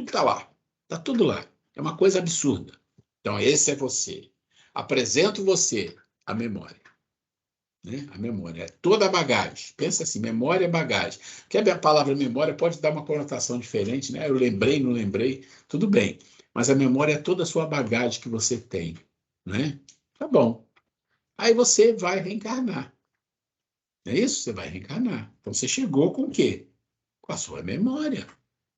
está lá. Está tudo lá. É uma coisa absurda. Então, esse é você. Apresento você a memória. Né? A memória é toda a bagagem. Pensa assim, memória é bagagem. Porque a palavra memória pode dar uma conotação diferente, né? Eu lembrei, não lembrei, tudo bem. Mas a memória é toda a sua bagagem que você tem, né? Tá bom. Aí você vai reencarnar. Não é isso? Você vai reencarnar. Então você chegou com o quê? Com a sua memória.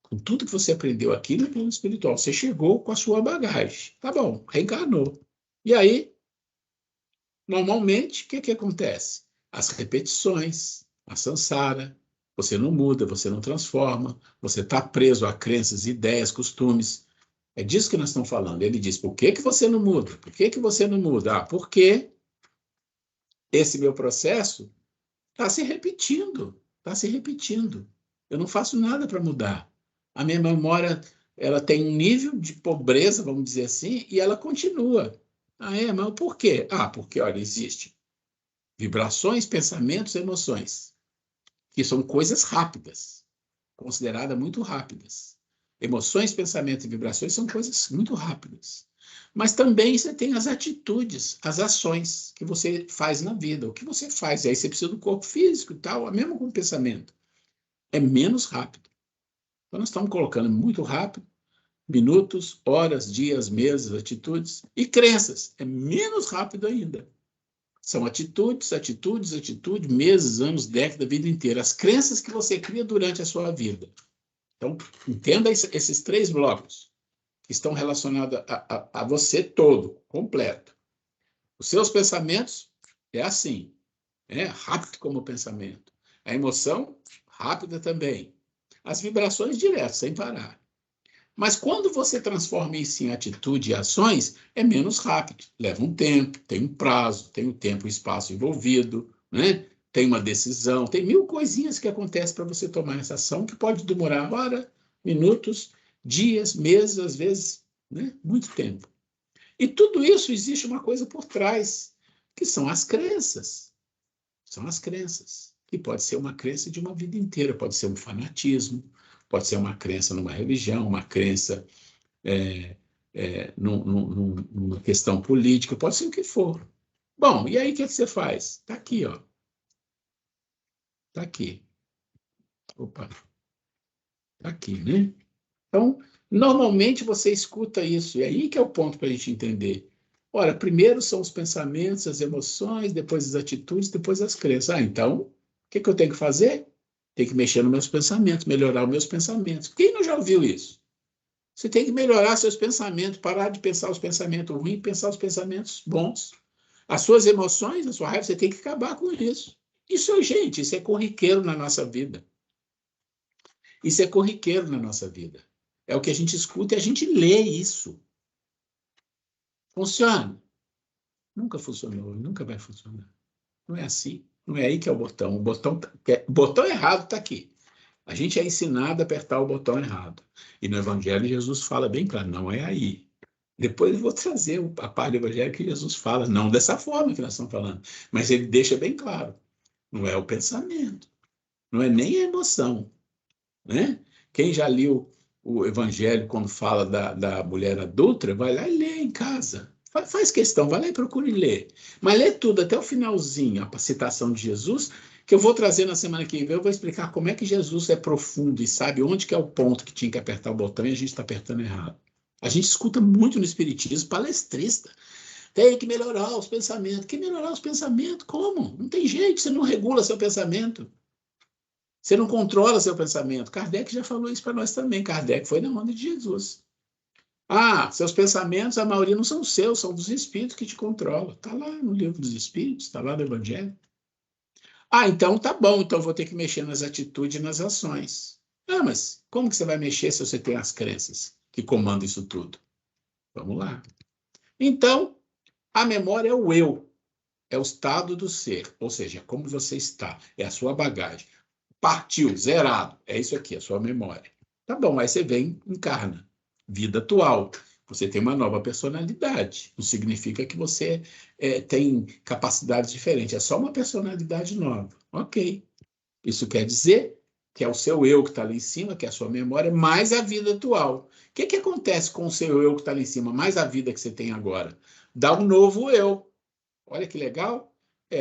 Com tudo que você aprendeu aqui no plano espiritual. Você chegou com a sua bagagem. Tá bom, reencarnou. E aí, normalmente, o que acontece? As repetições, a samsara, você não muda, você não transforma, você está preso a crenças, ideias, costumes. É disso que nós estamos falando. Ele diz, por que você não muda? Por que você não muda? Ah, porque esse meu processo está se repetindo, está se repetindo. Eu não faço nada para mudar. A minha memória, ela tem um nível de pobreza, vamos dizer assim, e ela continua. Ah, é? Mas por quê? Ah, porque, olha, existe vibrações, pensamentos, emoções, que são coisas rápidas, consideradas muito rápidas. Emoções, pensamentos e vibrações são coisas muito rápidas. Mas também você tem as atitudes, as ações que você faz na vida, o que você faz. E aí você precisa do corpo físico e tal, mesmo com o pensamento. É menos rápido. Então nós estamos colocando muito rápido, minutos, horas, dias, meses, atitudes e crenças. É menos rápido ainda. São atitudes, meses, anos, décadas, a vida inteira. As crenças que você cria durante a sua vida. Então, entenda esses 3 blocos que estão relacionados a você todo, completo. Os seus pensamentos é assim, rápido como o pensamento. A emoção, rápida também. As vibrações diretas, sem parar. Mas quando você transforma isso em atitude e ações, é menos rápido. Leva um tempo, tem um prazo, tem o tempo e o espaço envolvido, né? Tem uma decisão, tem 1000 coisinhas que acontecem para você tomar essa ação, que pode demorar horas, minutos, dias, meses, às vezes, né? Muito tempo. E tudo isso existe uma coisa por trás, que são as crenças. São as crenças. Que pode ser uma crença de uma vida inteira, pode ser um fanatismo, pode ser uma crença numa religião, uma crença numa questão política, pode ser o que for. Bom, e aí o que você faz? Está aqui, ó. Está aqui. Opa. Está aqui, né? Então, normalmente você escuta isso, e aí que é o ponto para a gente entender. Ora, primeiro são os pensamentos, as emoções, depois as atitudes, depois as crenças. Ah, então, o que eu tenho que fazer? Tem que mexer nos meus pensamentos, melhorar os meus pensamentos. Quem não já ouviu isso? Você tem que melhorar seus pensamentos, parar de pensar os pensamentos ruins, pensar os pensamentos bons. As suas emoções, a sua raiva, você tem que acabar com isso. Isso, gente, isso é corriqueiro na nossa vida. Isso é corriqueiro na nossa vida. É o que a gente escuta e a gente lê isso. Funciona? Nunca funcionou, nunca vai funcionar. Não é assim. Não é aí que é o botão. O botão errado está aqui. A gente é ensinado a apertar o botão errado. E no Evangelho, Jesus fala bem claro, não é aí. Depois eu vou trazer a parte do Evangelho que Jesus fala, não dessa forma que nós estamos falando, mas ele deixa bem claro, não é o pensamento, não é nem a emoção, né? Quem já leu o Evangelho quando fala da mulher adulta, vai lá e lê em casa. Faz questão, vai lá e procure ler. Mas lê tudo, até o finalzinho, a citação de Jesus, que eu vou trazer na semana que vem, eu vou explicar como é que Jesus é profundo e sabe onde que é o ponto que tinha que apertar o botão e a gente está apertando errado. A gente escuta muito no Espiritismo, palestrista. Tem que melhorar os pensamentos. Que melhorar os pensamentos? Como? Não tem jeito, você não regula seu pensamento. Você não controla seu pensamento. Kardec já falou isso para nós também. Kardec foi na onda de Jesus. Ah, seus pensamentos, a maioria não são seus, são dos espíritos que te controlam. Está lá no livro dos espíritos, está lá no Evangelho. Ah, então tá bom, então eu vou ter que mexer nas atitudes e nas ações. Ah, mas como que você vai mexer se você tem as crenças que comandam isso tudo? Vamos lá. Então, a memória é o eu, é o estado do ser, ou seja, como você está, é a sua bagagem. Partiu, zerado, é isso aqui, a sua memória. Tá bom, aí você vem, encarna. Vida atual, você tem uma nova personalidade. Não significa que você tem capacidades diferentes, é só uma personalidade nova. Ok. Isso quer dizer que é o seu eu que está lá em cima, que é a sua memória, mais a vida atual. O que acontece com o seu eu que está lá em cima, mais a vida que você tem agora? Dá um novo eu. Olha que legal.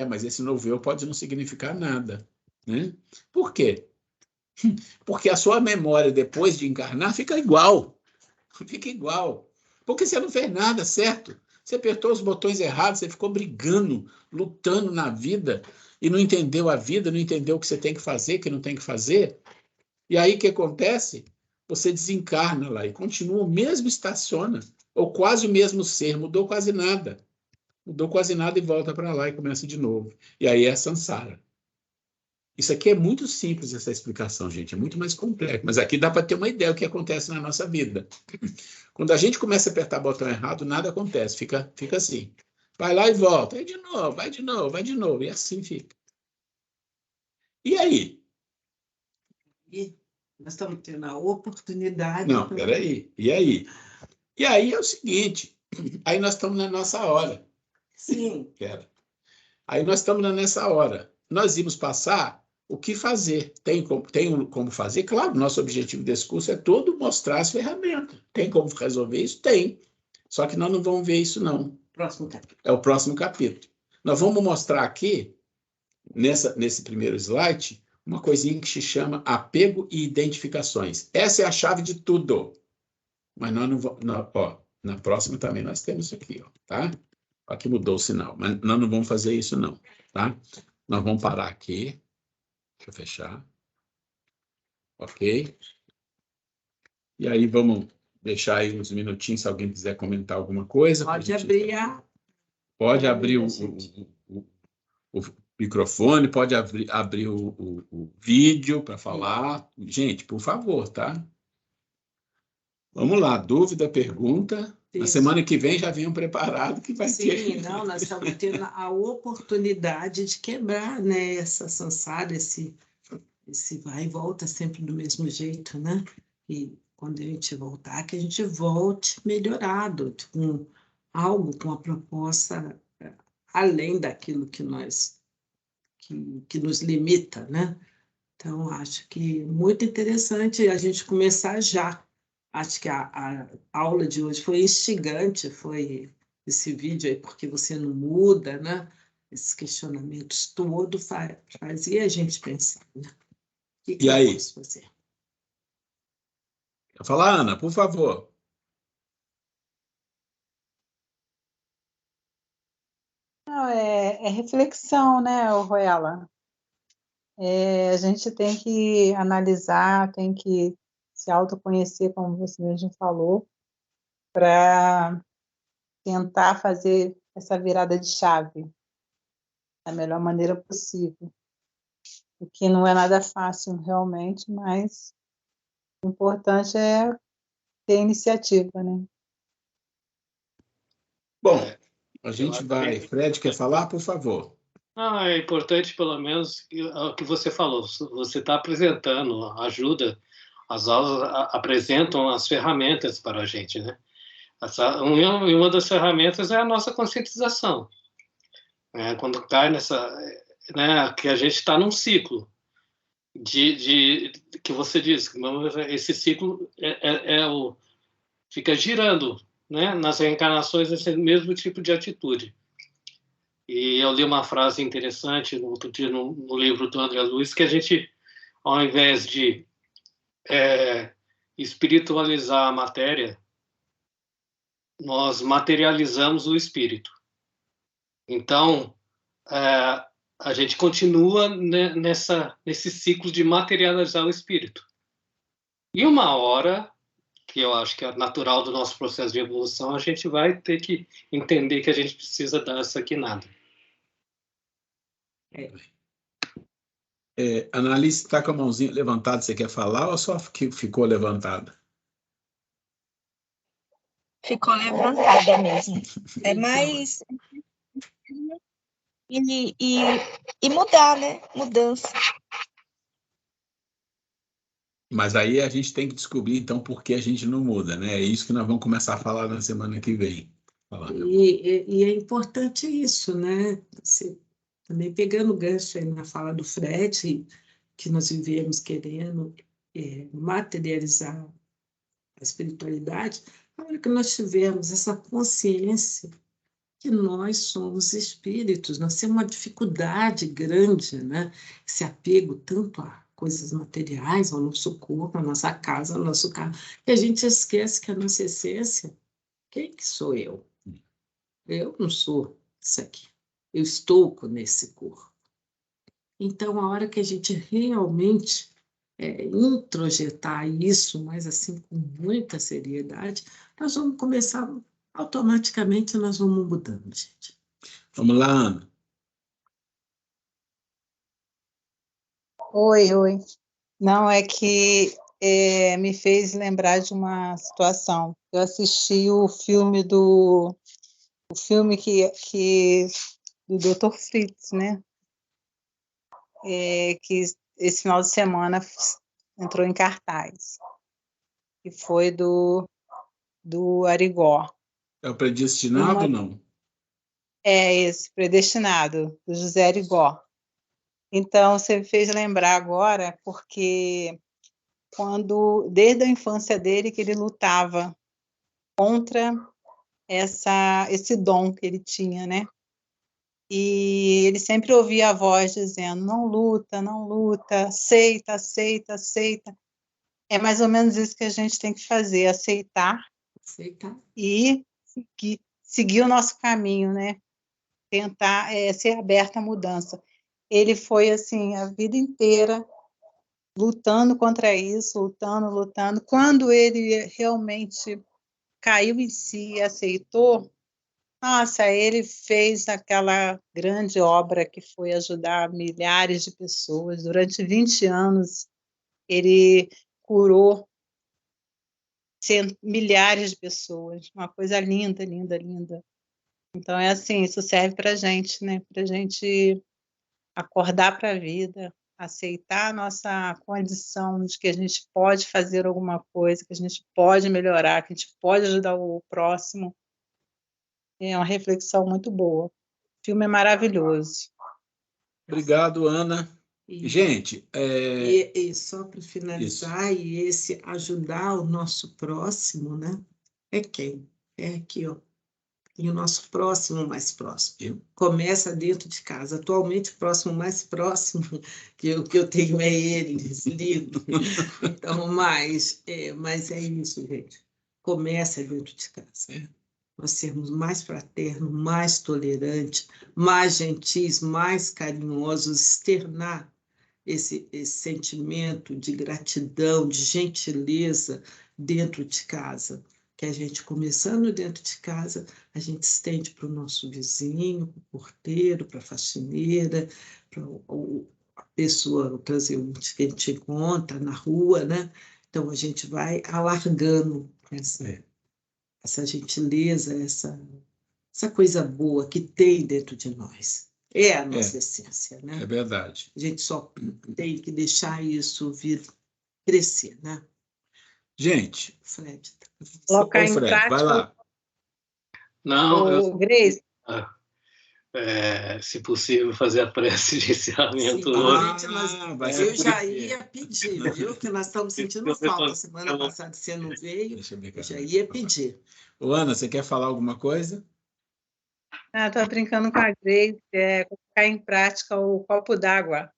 Mas esse novo eu pode não significar nada, né? Por quê? Porque a sua memória, depois de encarnar, fica igual. Fica igual. Porque você não fez nada, certo? Você apertou os botões errados, você ficou brigando, lutando na vida e não entendeu a vida, não entendeu o que você tem que fazer, o que não tem que fazer. E aí o que acontece? Você desencarna lá e continua o mesmo, estaciona, ou quase o mesmo ser, mudou quase nada. Mudou quase nada e volta para lá e começa de novo. E aí é a samsara. Isso aqui é muito simples, essa explicação, gente. É muito mais complexo. Mas aqui dá para ter uma ideia do que acontece na nossa vida. Quando a gente começa a apertar o botão errado, nada acontece. Fica assim. Vai lá e volta. Aí de novo, vai de novo, vai de novo. E assim fica. E aí? E nós estamos tendo a oportunidade. Não, peraí. E aí? E aí é o seguinte. Aí nós estamos na nossa hora. Sim. Pera. Aí nós estamos nessa hora. Nós íamos passar o que fazer. Tem como fazer? Claro, nosso objetivo desse curso é todo mostrar as ferramentas. Tem como resolver isso? Tem. Só que nós não vamos ver isso, não. Próximo capítulo. É o próximo capítulo. Nós vamos mostrar aqui, nesse primeiro slide, uma coisinha que se chama apego e identificações. Essa é a chave de tudo. Mas nós não vamos... na próxima também nós temos isso aqui, tá? Aqui mudou o sinal, mas nós não vamos fazer isso, não, tá? Nós vamos parar aqui. Deixa eu fechar. Ok? E aí vamos deixar aí uns minutinhos, se alguém quiser comentar alguma coisa. Pode abrir Pode abrir o microfone, pode abrir o vídeo para falar. Gente, por favor, tá? Vamos lá, dúvida, pergunta. Isso. Na semana que vem já venham preparado que vai ter. Sim, não, nós estamos tendo a oportunidade de quebrar, né, essa samsara, esse vai e volta sempre do mesmo jeito, né? E quando a gente voltar, que a gente volte melhorado, com algo, com a proposta além daquilo que nos limita, né? Então, acho que muito interessante a gente começar já. Acho que a aula de hoje foi instigante, foi esse vídeo aí, porque você não muda, né? Esses questionamentos todos fazia a gente pensar, né? O que E aí? eu posso fazer? Quer falar, Ana, por favor. Não, é reflexão, né, Roela? A gente tem que analisar, tem que se autoconhecer, como você mesmo falou, para tentar fazer essa virada de chave da melhor maneira possível. O que não é nada fácil, realmente, mas o importante é ter iniciativa, né? Bom, a gente vai... Fred, quer falar? Por favor. É importante, pelo menos, o que você falou. Você está apresentando ajuda, as aulas apresentam as ferramentas para a gente, né? Uma das ferramentas é a nossa conscientização. Quando cai nessa... Né, que a gente está num ciclo que você diz, esse ciclo fica girando, né, nas reencarnações, esse mesmo tipo de atitude. E eu li uma frase interessante no outro dia no livro do André Luiz, que a gente, ao invés de espiritualizar a matéria, nós materializamos o espírito. Então, a gente continua nesse ciclo de materializar o espírito. E uma hora, que eu acho que é natural do nosso processo de evolução, a gente vai ter que entender que a gente precisa dar essa guinada. Annalise, está com a mãozinha levantada, você quer falar ou só ficou levantada? Ficou levantada mesmo. É mais... E mudar, né? Mudança. Mas aí a gente tem que descobrir, então, por que a gente não muda, né? É isso que nós vamos começar a falar na semana que vem. E é importante isso, né? Também pegando o gancho aí na fala do Fred, que nós vivemos querendo materializar a espiritualidade, na hora que nós tivermos essa consciência que nós somos espíritos, nós temos uma dificuldade grande, né? Esse apego tanto a coisas materiais, ao nosso corpo, à nossa casa, ao nosso carro, que a gente esquece que a nossa essência, quem que sou eu? Eu não sou isso aqui, eu estou nesse corpo. Então, a hora que a gente realmente introjetar isso, mas assim com muita seriedade, nós vamos começar, automaticamente nós vamos mudando, gente. Vamos lá, Ana. Oi. Não, é que me fez lembrar de uma situação. Eu assisti o filme do Dr. Fritz, né? Que esse final de semana entrou em cartaz. Que foi do Arigó. É o Predestinado ou não? Esse, Predestinado, do José Arigó. Então, você me fez lembrar agora, porque desde a infância dele, que ele lutava contra esse dom que ele tinha, né? E ele sempre ouvia a voz dizendo, não luta, aceita. É mais ou menos isso que a gente tem que fazer, aceitar. E seguir o nosso caminho, né? Tentar ser aberto à mudança. Ele foi, assim, a vida inteira lutando contra isso, lutando. Quando ele realmente caiu em si e aceitou, nossa, ele fez aquela grande obra que foi ajudar milhares de pessoas. Durante 20 anos, ele curou milhares de pessoas. Uma coisa linda. Então, é assim, isso serve para a gente, né? Para a gente acordar para a vida, aceitar a nossa condição de que a gente pode fazer alguma coisa, que a gente pode melhorar, que a gente pode ajudar o próximo. É uma reflexão muito boa. O filme é maravilhoso. Obrigado, Ana. Gente... E só para finalizar, isso. E esse ajudar o nosso próximo, né? É quem? É aqui, ó. E o nosso próximo mais próximo. Começa dentro de casa. Atualmente, o próximo mais próximo que eu tenho é eles, lido. Então, mas é isso, gente. Começa dentro de casa. Nós sermos mais fraternos, mais tolerantes, mais gentis, mais carinhosos, externar esse sentimento de gratidão, de gentileza dentro de casa. Que a gente, começando dentro de casa, a gente estende para o nosso vizinho, para o porteiro, para a faxineira, para a pessoa, o transeunte que a gente encontra na rua, né? Então, a gente vai alargando essa gentileza, essa coisa boa que tem dentro de nós. é a nossa essência, né? É verdade. A gente só tem que deixar isso vir crescer, né? Gente, Fred. Colocar ô em Fred, vai prática lá. Não, eu, o Grace. se possível, fazer a prece de Sim, encerramento hoje. Vai ser eu já porque- ia pedir, viu? Que nós estamos sentindo falta. Semana passada você não veio, Deixa eu ver, eu já cara. ia pedir. Ô, Ana, você quer falar alguma coisa? Estou brincando com a Grace, colocar em prática o copo d'água.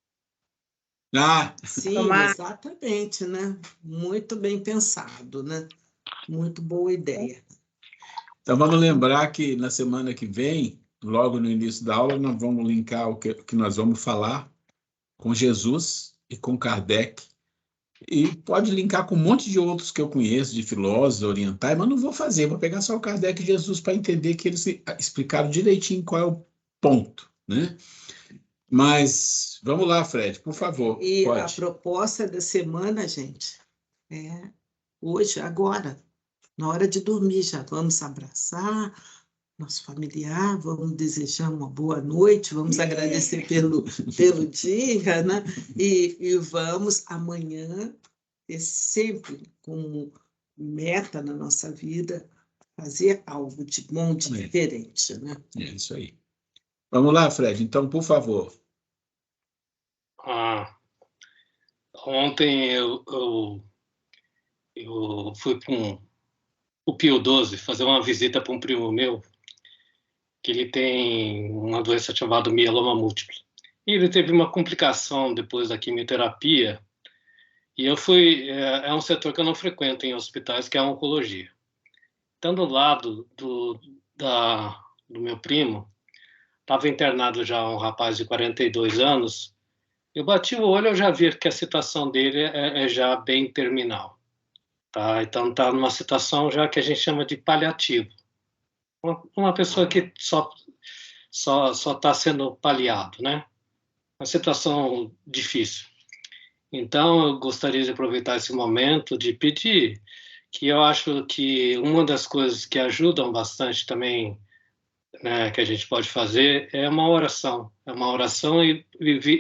Ah, Sim, Tomar. exatamente, né? Muito bem pensado, né? Muito boa ideia. então vamos lembrar que na semana que vem, logo no início da aula, nós vamos linkar o que nós vamos falar com Jesus e com Kardec. E pode linkar com um monte de outros que eu conheço, de filósofos orientais, mas não vou fazer, vou pegar só o Kardec e Jesus para entender que eles explicaram direitinho qual é o ponto, né? Mas vamos lá, Fred, por favor, E a pode. proposta da semana, gente, é hoje, agora, na hora de dormir, já vamos abraçar nosso familiar, vamos desejar uma boa noite, vamos agradecer pelo dia, né? E vamos amanhã ter sempre como meta na nossa vida fazer algo de bom, diferente, né? É isso aí. Vamos lá, Fred, então, por favor. Ontem eu fui com o Pio XII fazer uma visita para um primo meu, que ele tem uma doença chamada mieloma múltiplo. E ele teve uma complicação depois da quimioterapia, e eu fui... É um setor que eu não frequento em hospitais, que é a oncologia. Estando do lado do meu primo, estava internado já um rapaz de 42 anos, eu bati o olho, eu já vi que a situação dele é já bem terminal. Tá? Então está numa situação já que a gente chama de paliativo. Uma pessoa que só está sendo paliado, né? Uma situação difícil. Então, eu gostaria de aproveitar esse momento de pedir que eu acho que uma das coisas que ajudam bastante também, né, que a gente pode fazer é uma oração. É uma oração e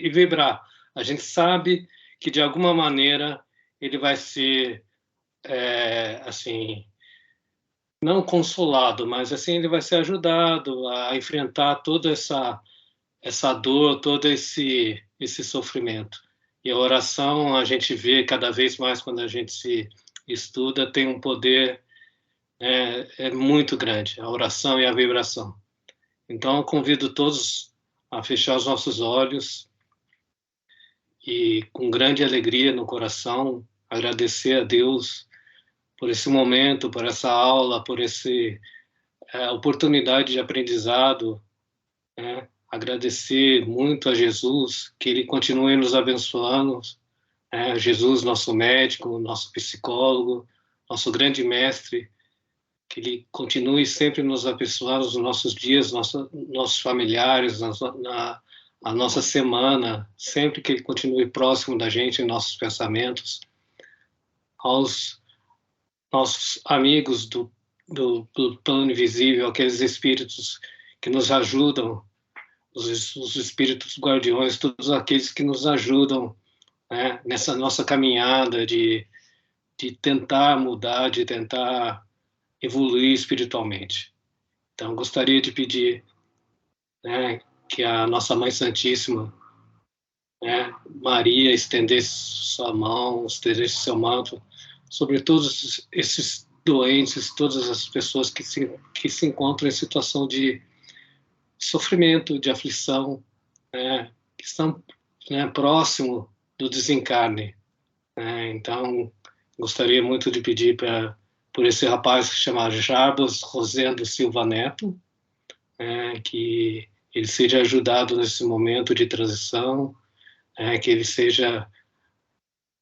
vibrar. A gente sabe que, de alguma maneira, ele vai ser, assim, não consolado, mas assim ele vai ser ajudado a enfrentar toda essa dor, todo esse sofrimento. E a oração, a gente vê cada vez mais quando a gente se estuda, tem um poder é muito grande, a oração e a vibração. Então, eu convido todos a fechar os nossos olhos e, com grande alegria no coração, agradecer a Deus por esse momento, por essa aula, por essa oportunidade de aprendizado, né? Agradecer muito a Jesus, que Ele continue nos abençoando, né? Jesus, nosso médico, nosso psicólogo, nosso grande mestre, que Ele continue sempre nos abençoando nos nossos dias, nossos familiares, a nossa semana, sempre que Ele continue próximo da gente em nossos pensamentos, aos nossos amigos do plano invisível, aqueles espíritos que nos ajudam, os espíritos guardiões, todos aqueles que nos ajudam, né, nessa nossa caminhada de tentar mudar, de tentar evoluir espiritualmente. Então, gostaria de pedir, né, que a nossa Mãe Santíssima, né, Maria, estendesse sua mão, estendesse seu manto sobre todos esses doentes, todas as pessoas que se encontram em situação de sofrimento, de aflição, né, que estão, né, próximo do desencarne. Né? Então, gostaria muito de pedir por esse rapaz que se chama Jarbas Rosendo Silva Neto, né, que ele seja ajudado nesse momento de transição, que ele seja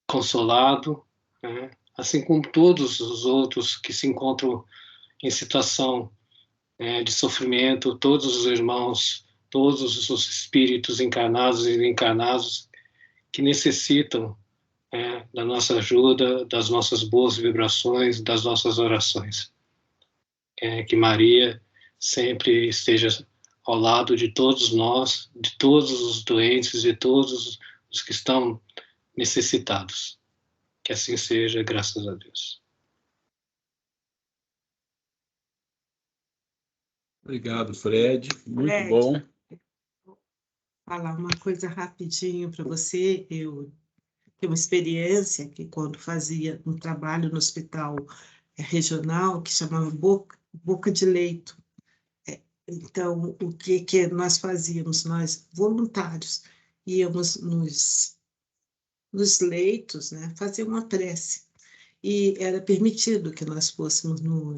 consolado, né, assim como todos os outros que se encontram em situação de sofrimento, todos os irmãos, todos os espíritos encarnados e encarnados que necessitam da nossa ajuda, das nossas boas vibrações, das nossas orações. Que Maria sempre esteja ao lado de todos nós, de todos os doentes, de todos os que estão necessitados. Que assim seja, graças a Deus. Obrigado, Fred. Muito Fred, bom. falar uma coisa rapidinho para você. Eu tenho uma experiência que quando fazia um trabalho no hospital regional que chamava Boca de Leito. Então, o que nós fazíamos? Nós, voluntários, íamos nos leitos, né, fazer uma prece. E era permitido que nós fôssemos no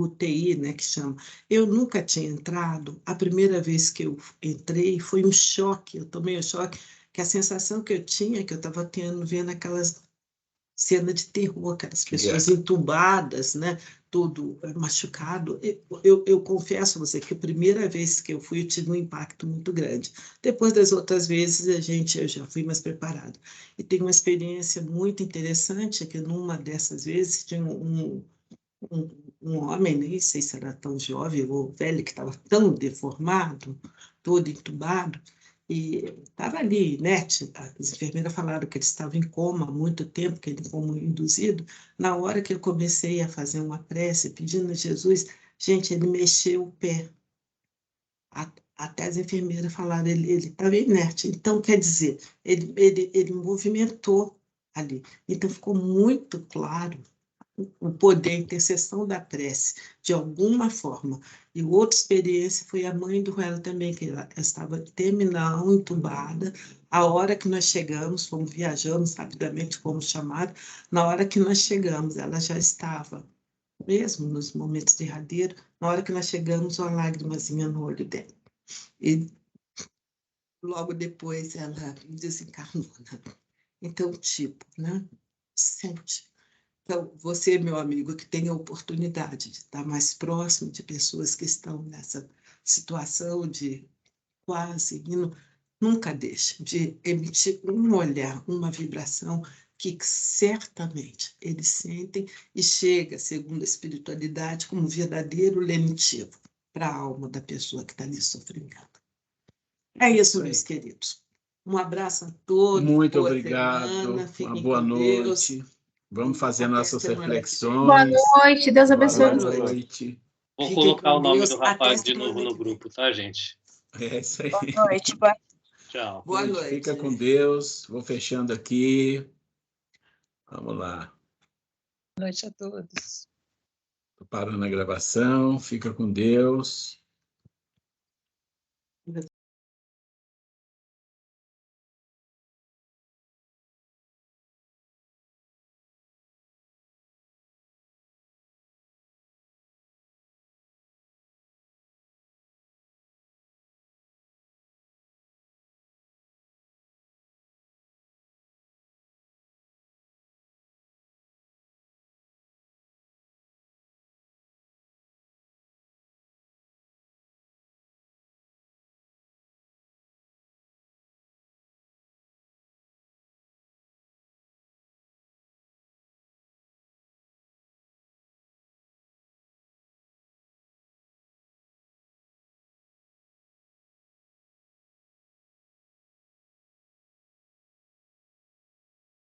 UTI, né, que chama. Eu nunca tinha entrado. A primeira vez que eu entrei foi um choque. Eu tomei um choque, que a sensação que eu tinha, que eu estava tendo, vendo aquelas cena de terror, aquelas pessoas entubadas, né? Tudo machucado. Eu confesso a você que a primeira vez que eu fui, eu tive um impacto muito grande. Depois das outras vezes, eu já fui mais preparada. E tem uma experiência muito interessante, que numa dessas vezes tinha um homem, nem sei se era tão jovem ou velho, que estava tão deformado, todo entubado, e estava ali, inerte. As enfermeiras falaram que ele estava em coma há muito tempo, que ele coma induzido. Na hora que eu comecei a fazer uma prece, pedindo a Jesus, gente, ele mexeu o pé. Até as enfermeiras falaram, ele estava inerte. Então, quer dizer, ele movimentou ali. Então, ficou muito claro o poder, a intercessão da prece, de alguma forma. E outra experiência foi a mãe do Ruelo também, que ela estava terminal, entubada. A hora que nós chegamos, viajamos rapidamente, fomos chamados. Na hora que nós chegamos, ela já estava, mesmo nos momentos derradeiros, na hora que nós chegamos, uma lágrimazinha no olho dela. E logo depois ela desencarnou. Né? Então, tipo, né? Sente. Então, você, meu amigo, que tem a oportunidade de estar mais próximo de pessoas que estão nessa situação de quase indo, nunca deixe de emitir um olhar, uma vibração que certamente eles sentem e chega, segundo a espiritualidade, como um verdadeiro lenitivo para a alma da pessoa que está ali sofrendo. É isso, meus queridos. Um abraço a todos. Muito obrigado. Semana, Uma boa noite. Deus. Vamos fazer nossas reflexões. Boa noite, Deus abençoe. Boa noite. Vou Fiquem colocar com o nome Deus. do rapaz Até de novo semana no que vem. grupo, tá, gente? É isso aí. Boa noite, boa Tchau. Boa Gente, noite. fica com Deus. Vou fechando aqui. Vamos lá. Boa noite a todos. Estou parando a gravação. Fica com Deus.